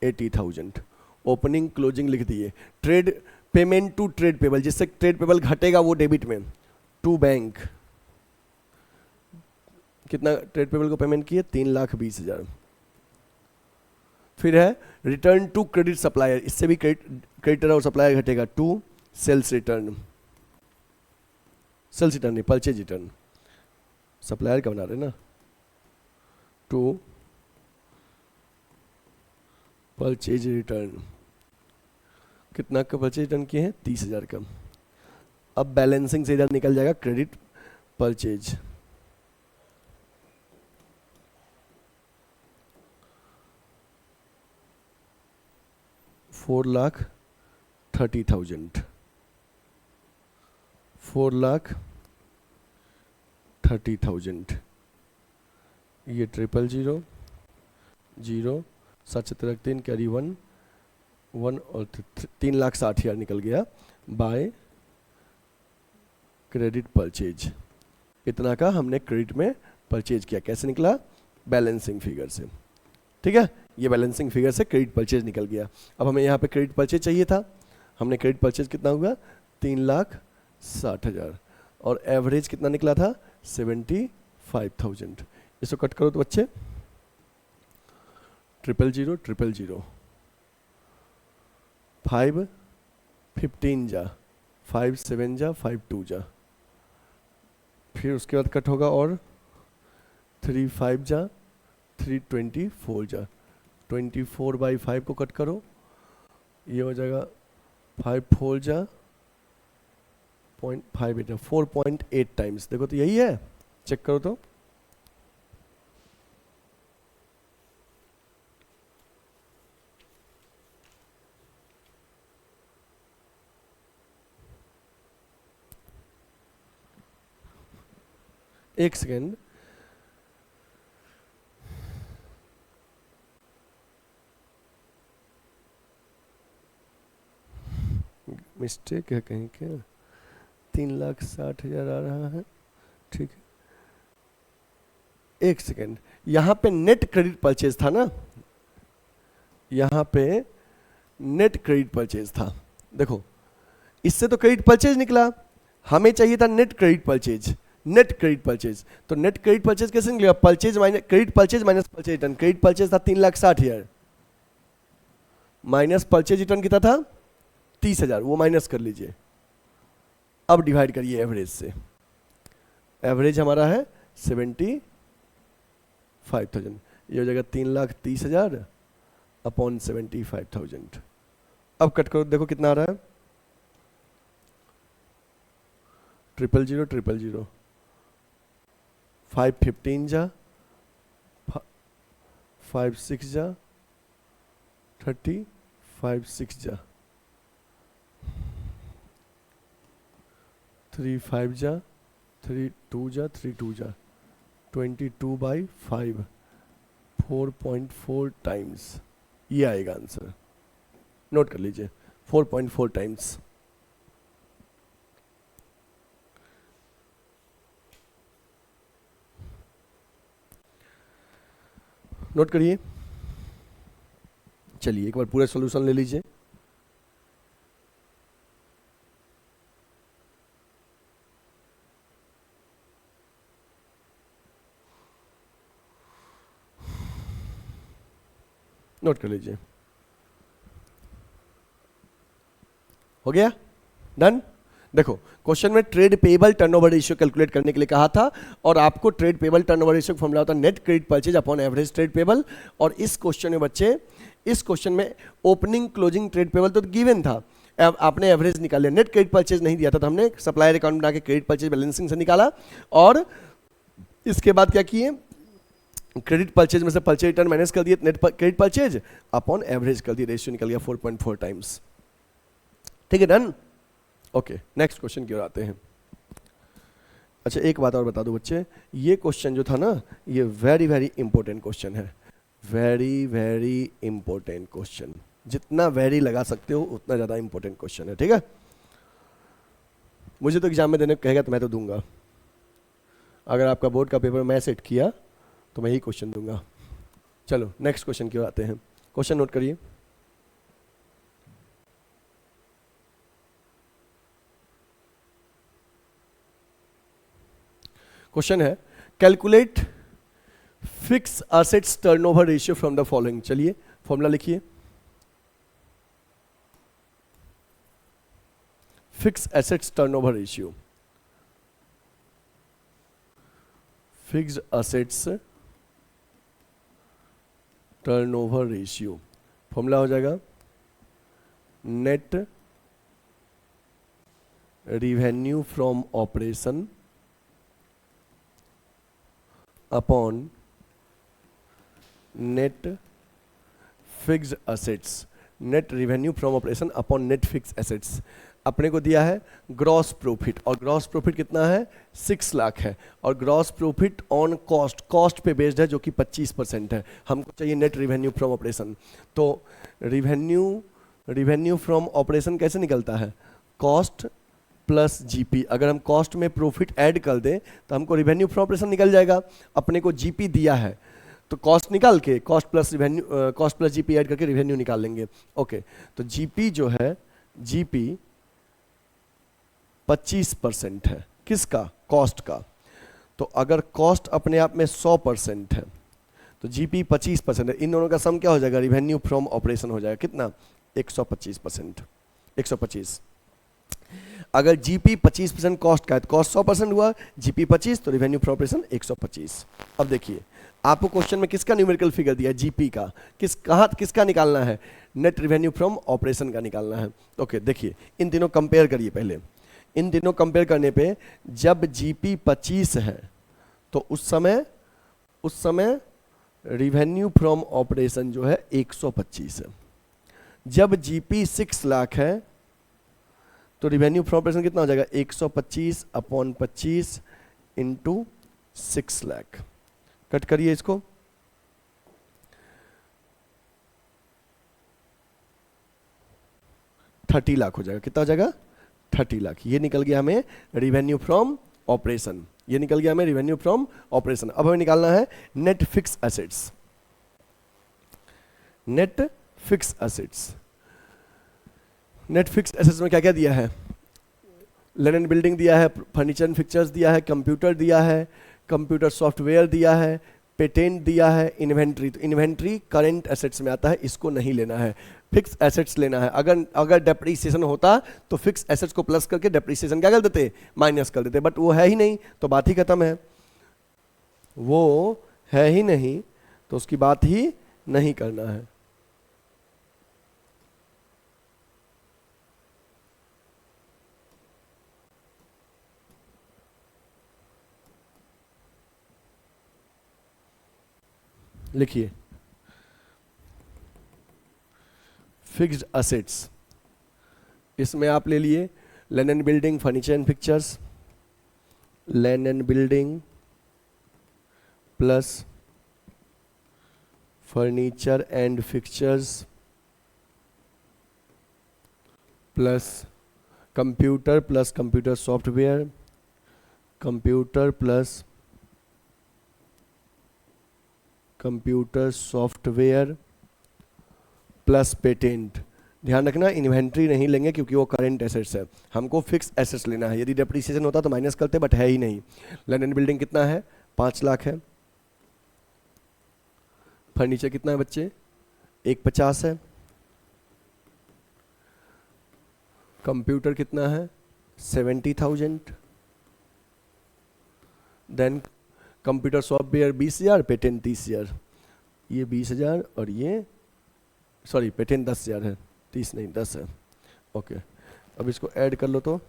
80,000, opening closing लिख दिए। Trade payment to trade payable, जिससे ट्रेड पेबल घटेगा वो डेबिट में, टू बैंक, कितना ट्रेड पेबल को पेमेंट किए 3,20,000। फिर है रिटर्न टू क्रेडिट सप्लायर, इससे भी क्रेडिटर और सप्लायर घटेगा, to sales return, sales return नहीं परचेज रिटर्न, सप्लायर का बना रहे ना, टू परचेज रिटर्न। कितना का परचेज रिटर्न किए हैं 30,000 का। अब बैलेंसिंग से इधर निकल जाएगा क्रेडिट परचेज, $4,30,000, 4,30,000। ये 000 0 7 कैरी 1 1 और 3,60,000 निकल गया बाय क्रेडिट परचेज। इतना का हमने क्रेडिट में परचेज किया। कैसे निकला, बैलेंसिंग फिगर से, ठीक है। ये बैलेंसिंग फिगर से क्रेडिट परचेज निकल गया। अब हमें यहाँ पे क्रेडिट परचेज चाहिए था, हमने क्रेडिट परचेज कितना हुआ 3,60,000 और एवरेज कितना निकला था 75,000। इसको कट करो तो बच्चे 000 000 5 15 जा 5 7 जा 5 2 जा, फिर उसके बाद कट होगा और 3 5 जा 3 24 जा, 24/5 को कट करो, ये हो जाएगा 5 4 जा 0.58 है, 4.8 टाइम्स। देखो तो यही है, चेक करो तो एक सेकेंड, मिस्टेक है कहीं क्या, 3,60,000 आ रहा है, ठीक है। एक सेकेंड, यहां पे नेट क्रेडिट परचेज था ना, यहां पे नेट क्रेडिट परचेज था। देखो इससे तो क्रेडिट परचेज निकला, हमें चाहिए था net credit purchase, net credit purchase. तो नेट क्रेडिट परचेज कैसे निकलेगा, purchase minus credit purchase minus purchase return. Credit purchase था 3,60,000 माइनस परचेज रिटर्न कितना था 30,000, वो माइनस कर लीजिए। अब डिवाइड करिए एवरेज से, एवरेज हमारा है 75,000, ये हो जाएगा 3,30,000 अपॉन 75,000। अब कट करो, देखो कितना आ रहा है 000 000 5 15 जा 5 6 जा 30 5 6 जा 3 5 जा 3 2 जा 3 2 जा 22/5 4.4 टाइम्स, ये आएगा आंसर। नोट कर लीजिए 4.4 टाइम्स। नोट करिए, चलिए एक बार पूरा सॉल्यूशन ले लीजिए। नोट कर लीजिए, हो गया, डन। देखो क्वेश्चन में trade payable turnover ratio calculate करने के लिए कहा था, और आपको trade payable turnover ratio formula होता है net credit purchase upon average trade payable. और इस क्वेश्चन में बच्चे, इस क्वेश्चन में ओपनिंग क्लोजिंग ट्रेड पेबल तो गिवन था, आपने एवरेज निकाल लिया, नेट क्रेडिट परचेज नहीं दिया था, तो हमने सप्लायर अकाउंट बना के क्रेडिट परचेज बैलेंसिंग से निकाला, और इसके बाद क्या किए, क्रेडिट परचेज में से परचेज रिटर्न माइनस कर दिए, net credit purchase upon average कर दिए, रेशियो निकल गया 4.4 टाइम्स। ठीक है, डन। ओके, नेक्स्ट क्वेश्चन की ओर आते हैं। अच्छा एक बात और बता दो बच्चे, ये क्वेश्चन जो था ना, ये वेरी वेरी इंपॉर्टेंट क्वेश्चन है, वेरी वेरी इंपॉर्टेंट क्वेश्चन। जितना वेरी लगा सकते हो उतना ज्यादा इंपॉर्टेंट क्वेश्चन है, ठीक है। मुझे तो एग्जाम में देने को कहेगा तो मैं तो दूंगा, अगर आपका बोर्ड का पेपर मैं सेट किया तो मैं ही क्वेश्चन दूंगा। चलो नेक्स्ट क्वेश्चन की ओर आते हैं। क्वेश्चन नोट करिए, क्वेश्चन है calculate fix assets turnover ratio from the following. चलिए फॉर्मूला लिखिए, fix assets turnover ratio, fixed assets turnover ratio, formula हो जाएगा net revenue from operation upon net fixed assets, net revenue from operation upon net fixed assets. अपने को दिया है gross profit, और gross profit कितना है 6 लाख है, और gross profit on cost, cost पे बेस्ड है जो कि 25% है। हमको चाहिए नेट रिवेन्यू फ्रॉम ऑपरेशन। तो रिवेन्यू फ्रॉम ऑपरेशन कैसे निकलता है, कॉस्ट प्लस जीपी। अगर हम कॉस्ट में प्रॉफिट ऐड कर दें तो हमको रिवेन्यू फ्रॉम ऑपरेशन निकल जाएगा। अपने को जीपी दिया है तो कॉस्ट निकाल के cost plus revenue, cost plus GP add करके रिवेन्यू निकाल लेंगे। ओके, तो जीपी जो है, जीपी 25% है, किसका? कॉस्ट का। तो अगर कॉस्ट अपने आप में 100% है तो जीपी 25% है, इन दोनों का सम क्या हो जाएगा? रिवेन्यू फ्रॉम ऑपरेशन हो जाएगा, कितना? 125%, 125। अगर जीपी 25% कॉस्ट का है तो कॉस्ट 100% हुआ, जीपी 25 तो रिवेन्यू फ्रॉम ऑपरेशन 125। अब देखिए आपको क्वेश्चन में किसका न्यूमेरिकल फिगर दिया है? जीपी का। किसका निकालना है? नेट रिवेन्यू फ्रॉम ऑपरेशन का निकालना है। ओके देखिए इन तीनों कंपेयर करिए पहले। इन तीनों कंपेयर करने पे जब जीपी 25 है तो उस समय रिवेन्यू फ्रॉम ऑपरेशन जो है 125 है। जब जीपी 6 लाख है तो रिवेन्यू फ्रॉम ऑपरेशन कितना हो जाएगा? 125 अपॉन 25 इंटू 6 लाख। कट करिए इसको, $30 लाख हो जाएगा। कितना हो जाएगा? 30 लाख। ये निकल गया हमें रिवेन्यू फ्रॉम ऑपरेशन, ये निकल गया हमें रिवेन्यू फ्रॉम ऑपरेशन। अब हमें निकालना है net fix assets. Net fix assets, net fix assets में क्या क्या दिया है? लैंड एंड बिल्डिंग दिया है, फर्नीचर एंड फिक्चर्स दिया है, कंप्यूटर दिया है, कंप्यूटर सॉफ्टवेयर दिया है, पेटेंट दिया है, इन्वेंट्री। तो इन्वेंट्री करंट एसेट्स में आता है, इसको नहीं लेना है, फिक्स एसेट्स लेना है। अगर डेप्रीसिएशन होता तो फिक्स एसेट्स को प्लस करके डेप्रीसिएशन क्या कर देते? माइनस कर देते, बट वो है ही नहीं तो बात ही खत्म है। वो है ही नहीं तो उसकी बात ही नहीं करना है। लिखिए फिक्स्ड असेट्स, इसमें आप ले लिए land and building, furniture and pictures, land and building plus furniture and fixtures plus computer software, computer plus computer software plus patent. ध्यान रखना इन्वेंट्री नहीं लेंगे क्योंकि वो करंट एसेट्स है, हमको फिक्स एसेट्स लेना है। यदि डेप्रिसिएशन होता तो माइनस करते, बट है ही नहीं। लैंड एंड बिल्डिंग कितना है? 5 लाख है। फर्नीचर कितना है बच्चे? 150 है। कंप्यूटर कितना है? 70,000। Then computer software 20,000, patent 30,000। ये 20,000 और ये सॉरी पेटेंट 10,000 है, 30 नहीं 10 है। ओके अब इसको ऐड कर लो, तो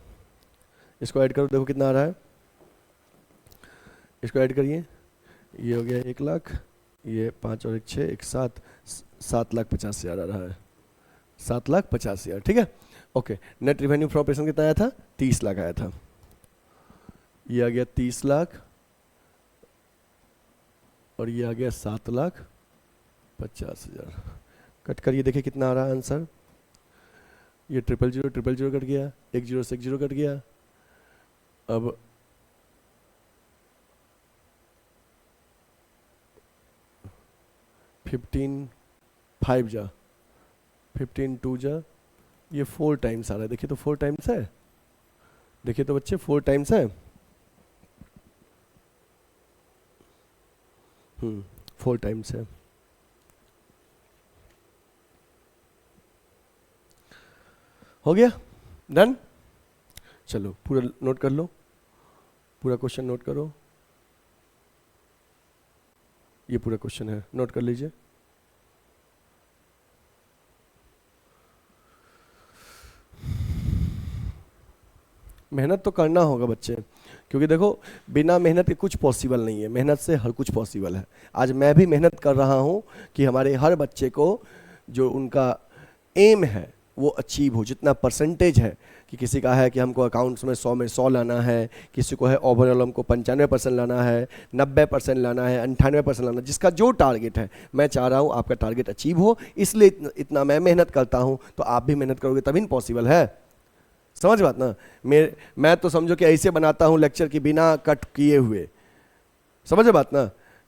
इसको ऐड करो, देखो कितना आ रहा है। इसको ऐड करिए, ये हो गया 1 लाख, ये 5 और 1 6, 1 7, 7,50,000 आ रहा है। 7,50,000 ठीक है। Okay net revenue from operation कितना आया था? 30 लाख आया था। ये आ गया 30 लाख और ये आ गया 7,50,000। कट करिए, देखिए कितना आ रहा है आंसर। ये 000 कट गया, 1 0 से 1 0 कट गया। अब 15 5 जा, 15 2 जा, ये 4 टाइम्स आ रहा है। देखिए तो 4 टाइम्स है, देखिए तो बच्चे 4 टाइम्स है। 4 टाइम्स है। हो गया डन। चलो पूरा नोट कर लो, पूरा क्वेश्चन नोट करो। ये पूरा क्वेश्चन है, नोट कर लीजिए। मेहनत तो करना होगा बच्चे, क्योंकि देखो बिना मेहनत के कुछ पॉसिबल नहीं है, मेहनत से हर कुछ पॉसिबल है। आज मैं भी मेहनत कर रहा हूँ कि हमारे हर बच्चे को जो उनका एम है वो अचीव हो। जितना परसेंटेज है कि किसी का है कि हमको अकाउंट्स में 100 में 100 लाना है, किसी को है ओवरऑल हमको 95% लाना है, 90% लाना है, 98% लाना है। जिसका जो टारगेट है, मैं चाह रहा हूँ आपका टारगेट अचीव हो, इसलिए इतना मैं मेहनत करता हूँ। तो आप भी मेहनत करोगे तभी पॉसिबल है। समझ बात ना। मैं तो समझो कि ऐसे बनाता हूँ लेक्चर की बिना कट किए हुए, समझ बात ना,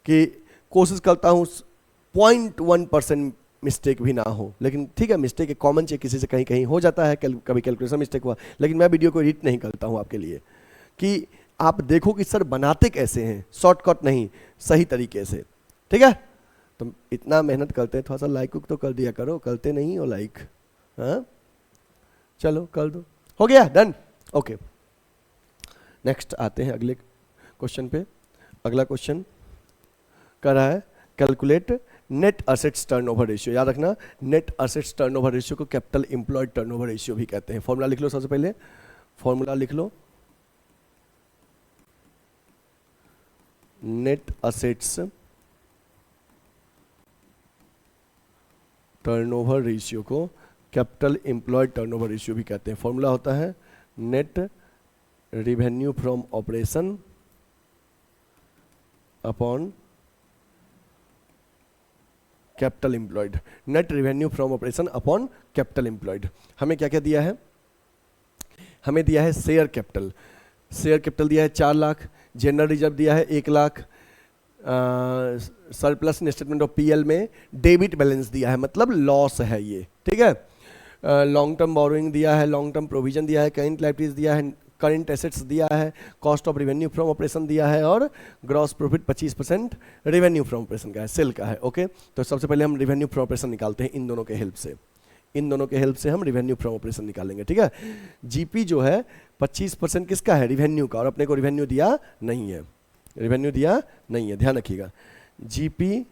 कि कोशिश करता हूँ 0.1% मिस्टेक भी ना हो, लेकिन ठीक है मिस्टेक एक कॉमन चीज, किसी से कहीं कहीं हो जाता है, कभी कैलकुलेशन मिस्टेक हुआ, लेकिन मैं वीडियो को एडिट नहीं करता हूँ आपके लिए कि आप देखो कि सर बनाते कैसे हैं, शॉर्टकट नहीं, सही तरीके से। ठीक है, तो इतना मेहनत करते हैं, थोड़ा सा लाइक तो कर दिया करो, करते नहीं हो लाइक। हाँ चलो कर दो, हो गया, डन। ओके, नेक्स्ट आते हैं अगले क्वेश्चन पे। अगला क्वेश्चन कर रहा है calculate net assets turnover ratio. याद रखना, नेट असेट्स टर्नओवर रेशियो को कैपिटल एम्प्लॉयड टर्नओवर रेशियो भी कहते हैं। फॉर्मूला लिख लो, सबसे पहले फॉर्मूला लिख लो, नेट असेट्स टर्नओवर रेशियो को कैपिटल एम्प्लॉयड टर्नओवर रेशियो भी कहते हैं। फॉर्मूला होता है net revenue from operation upon capital employed. Net revenue from operation upon capital employed. हमें क्या क्या दिया है, हमें दिया है शेयर कैपिटल, शेयर कैपिटल दिया है 4 लाख, जनरल रिजर्व दिया है 1 lakh, surplus in statement of PL में डेबिट बैलेंस दिया है, मतलब लॉस है ये। ठीक है, लॉन्ग टर्म बोरोइंग दिया है, लॉन्ग टर्म प्रोविजन दिया है, करेंट लायबिलिटीज दिया है, करंट एसेट्स दिया है, cost of revenue from operation दिया है, और gross profit 25% revenue from operation का है, सेल का है। ओके, तो सबसे पहले हम रेवेन्यू फ्रॉम ऑपरेशन निकालते हैं इन दोनों के हेल्प से, इन दोनों के हेल्प से हम रेवेन्यू फ्रॉम ऑपरेशन निकालेंगे। ठीक है, जीपी जो है 25% किसका है, रेवेन्यू का, और अपने को रेवेन्यू दिया नहीं है, रेवेन्यू दिया नहीं है, ध्यान रखिएगा। GP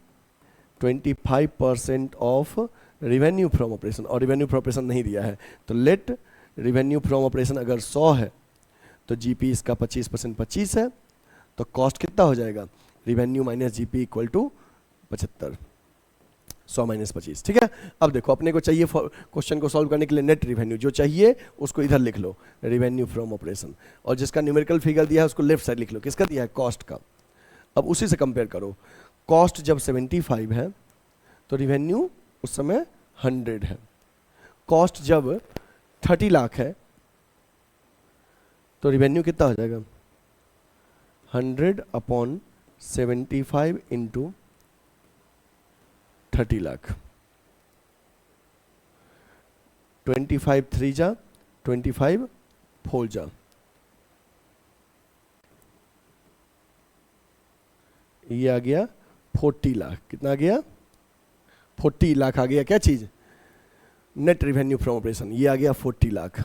25% of revenue from operation, और रेवेन्यू फ्रॉम ऑपरेशन नहीं दिया है, तो लेट रेवेन्यू फ्रॉम ऑपरेशन अगर 100 है तो जीपी इसका 25% 25 है, तो कॉस्ट कितना हो जाएगा, revenue minus GP equal to 75, 100 minus 25। ठीक है, अब देखो अपने को चाहिए क्वेश्चन को सॉल्व करने के लिए नेट रेवेन्यू, जो चाहिए उसको इधर लिख लो, रेवेन्यू फ्रॉम ऑपरेशन, और जिसका न्यूमेरिकल फिगर दिया है उसको लेफ्ट साइड लिख लो, किसका दिया है, कॉस्ट का। अब उसी से कंपेयर करो, कॉस्ट जब 75 है तो रेवेन्यू उस समय 100 है, कॉस्ट जब 30 लाख है तो रेवेन्यू कितना हो जाएगा, 100 अपॉन 75 इंटू 30 लाख, 25 3 जा 25 4 जा, ये आ गया 40 लाख। कितना आ गया, 40 लाख आ गया, क्या चीज, नेट रेवेन्यू फ्रॉम ऑपरेशन, ये आ गया 40 लाख।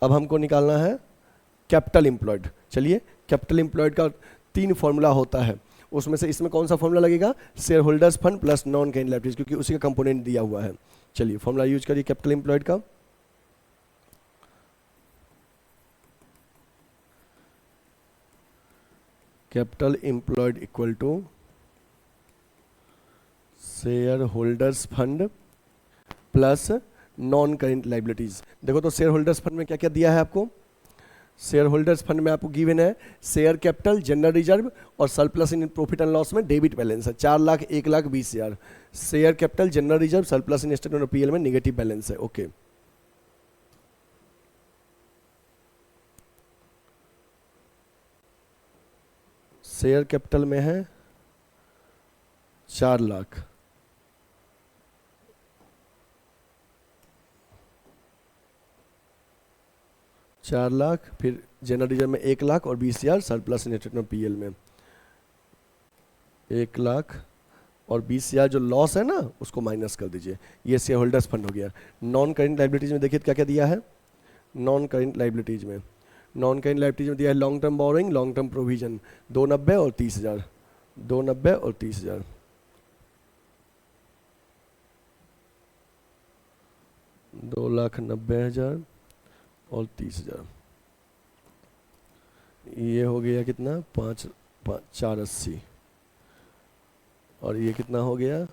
अब हमको निकालना है कैपिटल एम्प्लॉयड। चलिए, कैपिटल एम्प्लॉयड का 3 फॉर्मूला होता है, उसमें से इसमें कौन सा फॉर्मूला लगेगा, share holders fund plus non current liabilities, क्योंकि उसी का कंपोनेंट दिया हुआ है। चलिए फॉर्मूला यूज करिए कैपिटल एम्प्लॉयड का, capital employed equal to share holders fund plus non current liabilities. देखो तो शेयर होल्डर्स फंड में क्या क्या दिया है आपको, शेयर होल्डर्स फंड में आपको गिवन है शेयर कैपिटल, जनरल रिजर्व और surplus in profit and loss में डेबिट बैलेंस है 4 लाख 1 लाख 20 हजार। Share capital, general reserve, surplus in statement of PL में नेगेटिव बैलेंस है। ओके, शेयर कैपिटल में है 4 लाख, फिर जनरल रिजर्व में 1 लाख और 20 हजार, surplus in statement of PL में 1 लाख और 20 हजार, जो लॉस है ना उसको माइनस कर दीजिए, ये शेयर होल्डर्स फंड हो गया। नॉन करेंट लायबिलिटीज में देखिए क्या क्या दिया है, नॉन करेंट लायबिलिटीज में दिया है long term borrowing, long term provision 290 और 30 हजार, 290 और 30 हजार, 2,90,000 और 30,000, ये हो गया कितना 480, और ये कितना हो गया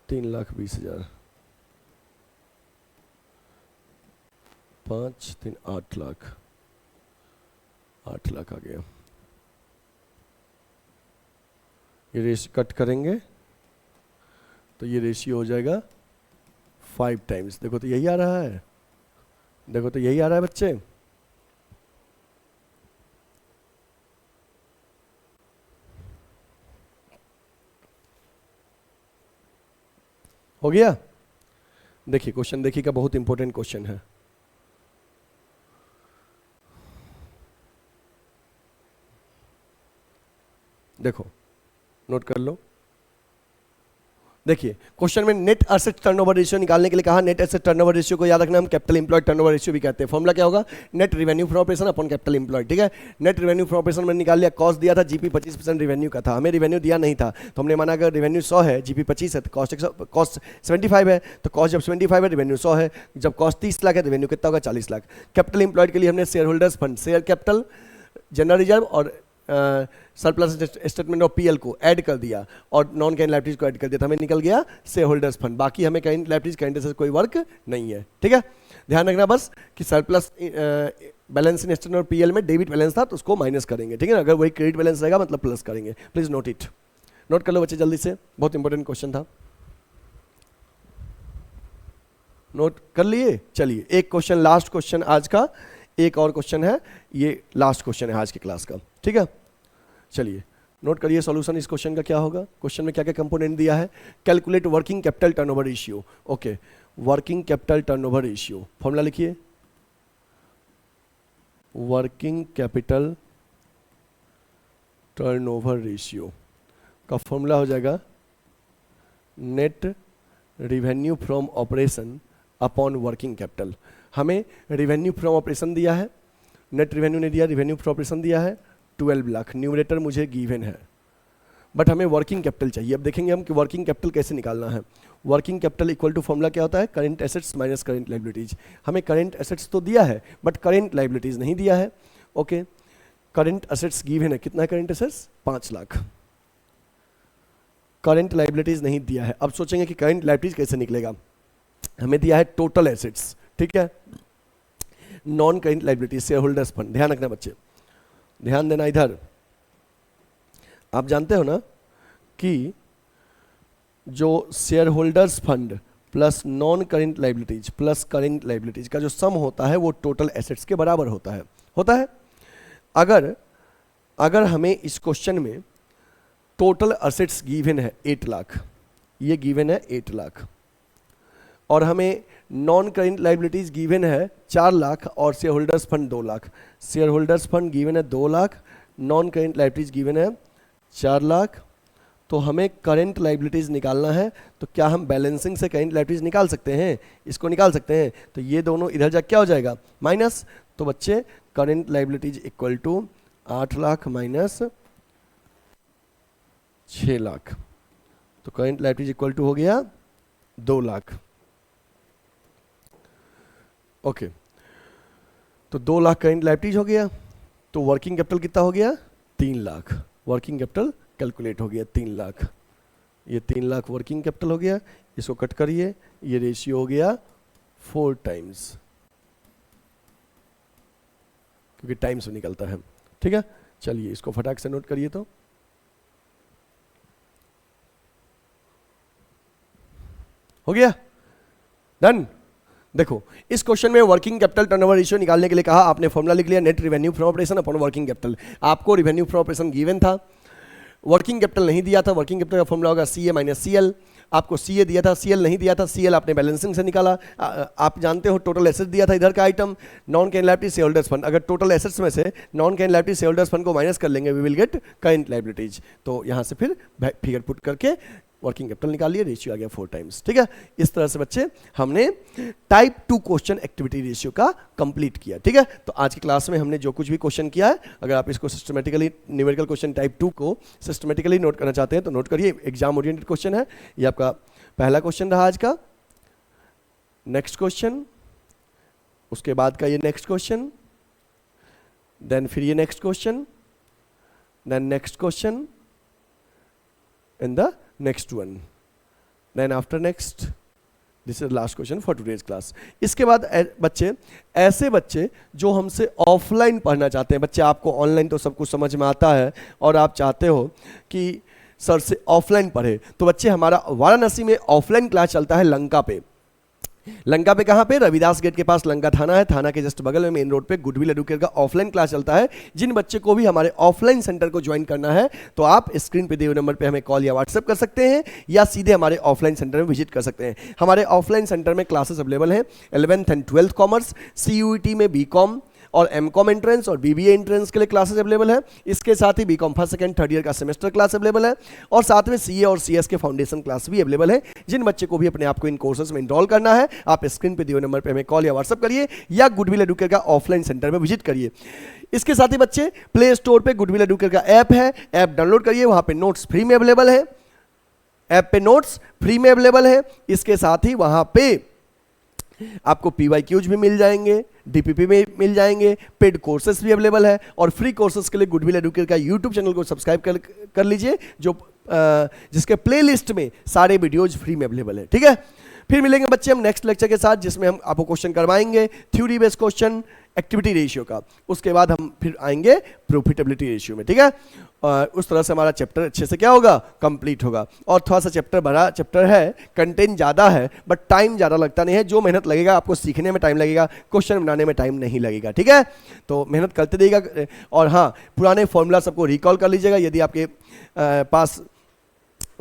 3,20,000, 5 3 8 लाख, 8 लाख आ गया। ये रेशियो कट करेंगे तो ये रेशियो हो जाएगा 5 टाइम्स। देखो तो यही आ रहा है, देखो तो यही आ रहा है बच्चे, हो गया? देखिए क्वेश्चन देखिएगा, बहुत इंपॉर्टेंट क्वेश्चन है। देखो नोट कर लो। देखिए क्वेश्चन में नेट एसेट टर्नओवर रेशियो निकालने के लिए कहा। नेट एसेट टर्नओवर रेशियो को याद रखना हम कैपिटल एम्प्लॉयड टर्नओवर रेशियो भी कहते हैं। फॉर्मूला क्या होगा? Net revenue from operation upon capital employed. ठीक है, नेट रेवेन्यू फ्रॉम ऑपरेशन में निकाल लिया। कॉस्ट दिया था जीपी 25% रेवेन्यू का था, हमें रेवेन्यू दिया नहीं था, तो हमने माना अगर रेवेन्यू 100 है, जीपी 25 है, तो कॉस्ट 75 है, तो कॉस्ट जब 75 है रेवेन्यू 100 है, जब कॉस्ट 30 लाख है रेवेन्यू कितना होगा? 40 लाख। कैपिटल एम्प्लॉयड के लिए हमने share holders fund, share capital, general reserve और सरप्लस स्टेटमेंट ऑफ पीएल को ऐड कर दिया और नॉन करेंट लायबिलिटीज को ऐड कर दिया, तो हमें निकल गया शेयर होल्डर्स फंड। बाकी हमें करेंट लायबिलिटीज करेंट एसेट्स कोई वर्क नहीं है। ठीक है, ध्यान रखना बस कि surplus balance in statement of PL में डेबिट बैलेंस था तो उसको माइनस करेंगे। ठीक है ना, अगर वही क्रेडिट बैलेंस रहेगा मतलब प्लस करेंगे। प्लीज नोट इट, नोट कर लो बच्चे जल्दी से, बहुत इंपॉर्टेंट क्वेश्चन था। नोट कर लिए? चलिए एक क्वेश्चन, लास्ट क्वेश्चन आज का, एक और क्वेश्चन है, ये लास्ट क्वेश्चन है आज की क्लास का। ठीक है, चलिए नोट करिए सॉल्यूशन इस क्वेश्चन का क्या होगा। क्वेश्चन में क्या क्या कंपोनेंट दिया है? Calculate working capital turnover ratio. Okay, working capital turnover ratio formula लिखिए। वर्किंग कैपिटल टर्नओवर रेशियो का फॉर्मूला हो जाएगा net revenue from operation upon working capital. हमें रेवेन्यू फ्रॉम ऑपरेशन दिया है, नेट रेवेन्यू ने दिया, रेवेन्यू फ्रॉम ऑपरेशन दिया है 12 लाख, न्यूमरेटर मुझे गिवन है, बट हमें वर्किंग कैपिटल चाहिए। अब देखेंगे हम कि वर्किंग कैपिटल कैसे निकालना है। Working capital equal to formula क्या होता है? Current assets minus current liabilities. हमें करेंट एसेट्स तो दिया है बट करेंट लायबिलिटीज नहीं दिया है। ओके, करेंट एसेट्स गिवन है, कितना है current assets? 5 lakh. Current liabilities नहीं दिया है। अब सोचेंगे कि करेंट लायबिलिटीज कैसे निकलेगा। हमें दिया है टोटल एसेट्स, ठीक है, non current liabilities, share holders fund. ध्यान रखना बच्चे, ध्यान देना इधर। आप जानते हो ना कि जो share holders fund plus non current liabilities plus current liabilities का जो सम होता है वो टोटल एसेट्स के बराबर होता है। अगर हमें इस क्वेश्चन में टोटल एसेट्स गिवन है 8 लाख, ये गिवन है 8 लाख, और हमें नॉन करेंट लायबिलिटीज गिवन है 4 लाख और share holders fund 2 lakh. Share holders fund given है 2 lakh, non current liabilities given है 4 लाख। तो हमें करेंट लायबिलिटीज निकालना है, तो क्या हम बैलेंसिंग से करेंट लायबिलिटीज निकाल सकते हैं? इसको निकाल सकते हैं। तो ये दोनों इधर जा क्या हो जाएगा? माइनस। तो बच्चे current liabilities equal to 8 lakh minus 6 lakh, तो करेंट लायबिलिटीज इक्वल टू हो गया 2 लाख। ओके, तो 2 लाख करेंट लायबिलिटीज हो गया, तो वर्किंग कैपिटल कितना हो गया? 3 लाख। वर्किंग कैपिटल कैलकुलेट हो गया 3 लाख। ये 3 लाख वर्किंग कैपिटल हो गया, इसको कट करिए, ये रेशियो हो गया 4 टाइम्स, क्योंकि टाइम्स से निकलता है। ठीक है, चलिए इसको फटाक से नोट करिए। तो हो गया, डन। देखो इस क्वेश्चन में वर्किंग कैपिटल टर्नओवर रेशियो निकालने के लिए कहा, आपने फॉर्मूला लिख लिया net revenue from operation upon working capital. आपको रेवेन्यू फ्रॉम ऑपरेशन गिवन था, वर्किंग कैपिटल नहीं दिया था। वर्किंग कैपिटल का फॉर्मूला होगा CA माइनस CL। आपको CA दिया था, CL नहीं दिया था, CL आपने बैलेंसिंग से निकाला। आप जानते हो टोटल एसेट्स दिया था इधर का item, non current liability share holders fund. अगर टोटल एसेट्स में से non current liability share holders fund को माइनस कर लेंगे, we will get current liabilities. तो यहाँ से फिर फिगर पुट करके वर्किंग कैपिटल निकालिए, रेशियो आ गया 4 टाइम्स। ठीक है, इस तरह से बच्चे हमने टाइप 2 क्वेश्चन एक्टिविटी रेशियो का कंप्लीट किया। ठीक है, तो आज की क्लास में हमने जो कुछ भी क्वेश्चन किया है, अगर आप इसको सिस्टमेटिकली न्यूमेरिकल क्वेश्चन टाइप 2 को सिस्टमेटिकली नोट करना चाहते हैं तो नोट करिए। एग्जाम ओरिएंटेड क्वेश्चन है, ये आपका पहला क्वेश्चन रहा आज का। नेक्स्ट क्वेश्चन, उसके बाद का ये नेक्स्ट क्वेश्चन, देन फिर ये next question, then next question and the next one, then after next, this is the last question for today's class. इसके बाद बच्चे, ऐसे बच्चे जो हमसे ऑफलाइन पढ़ना चाहते हैं, बच्चे आपको ऑनलाइन तो सब कुछ समझ में आता है और आप चाहते हो कि सर से ऑफलाइन पढ़े, तो बच्चे हमारा वाराणसी में ऑफलाइन क्लास चलता है लंका पे। लंका पे कहाँ पे? रविदास गेट के पास लंका थाना है, थाना के जस्ट बगल में मेन रोड पे गुडविल एडुकेटर का ऑफलाइन क्लास चलता है। जिन बच्चे को भी हमारे ऑफलाइन सेंटर को ज्वाइन करना है तो आप स्क्रीन पे दिए हुए नंबर पे हमें कॉल या व्हाट्सएप कर सकते हैं या सीधे हमारे ऑफलाइन सेंटर में विजिट कर सकते हैं। हमारे ऑफलाइन सेंटर में क्लासेस अवेलेबल हैं 11th and 12th commerce, CUET में BCom और MCom एंट्रेंस और BBA एंट्रेंस के लिए क्लासेस अवेलेबल है। इसके साथ ही BCom first second third year का सेमेस्टर क्लास अवेलेबल है और साथ में CA और CS के फाउंडेशन क्लास भी अवेलेबल है। जिन बच्चे को भी अपने आप को इन कोर्सेज में इनरोल करना है आप स्क्रीन पे दिए हुए नंबर पे हमें कॉल या व्हाट्सएप करिए या गुडविल एडुकेटर का ऑफलाइन सेंटर में विजिट करिए। इसके साथ ही बच्चे प्ले स्टोर पे गुडविल एडुकेटर का ऐप है, ऐप डाउनलोड करिए, वहां पे नोट्स फ्री में अवेलेबल है, ऐप पे नोट्स फ्री में अवेलेबल है। इसके साथ ही वहां पे आपको PYQs भी मिल जाएंगे, DPP में मिल जाएंगे, पेड कोर्सेज भी अवेलेबल है और फ्री कोर्सेज के लिए गुडविल एडुकेटर का यूट्यूब चैनल को सब्सक्राइब कर लीजिए जो जिसके प्लेलिस्ट में सारे वीडियोज फ्री में अवेलेबल है। ठीक है, फिर मिलेंगे बच्चे हम नेक्स्ट लेक्चर के साथ जिसमें हम आपको क्वेश्चन करवाएंगे theory based question activity ratio का। उसके बाद हम फिर आएंगे प्रॉफिटेबिलिटी रेशियो में। ठीक है, उस तरह से हमारा चैप्टर अच्छे से क्या होगा, कंप्लीट होगा। और थोड़ा सा चैप्टर बड़ा चैप्टर है, कंटेंट ज़्यादा है बट टाइम ज़्यादा लगता नहीं है। जो मेहनत लगेगा आपको सीखने में टाइम लगेगा, क्वेश्चन बनाने में टाइम नहीं लगेगा। ठीक है, तो मेहनत करते रहिएगा और हाँ पुराने फॉर्मूला सबको रिकॉल कर लीजिएगा। यदि आपके पास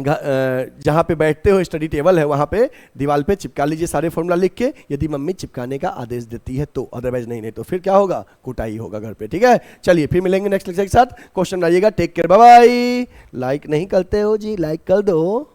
जहाँ पे बैठते हो स्टडी टेबल है वहाँ पे दीवार पे चिपका लीजिए सारे फॉर्मूला लिख के, यदि मम्मी चिपकाने का आदेश देती है तो, अदरवाइज नहीं तो फिर क्या होगा, कुटाई होगा घर पे। ठीक है, चलिए फिर मिलेंगे नेक्स्ट लेक्चर के साथ। क्वेश्चन आइएगा, take care, bye bye. Like नहीं करते हो जी, लाइक कर दो।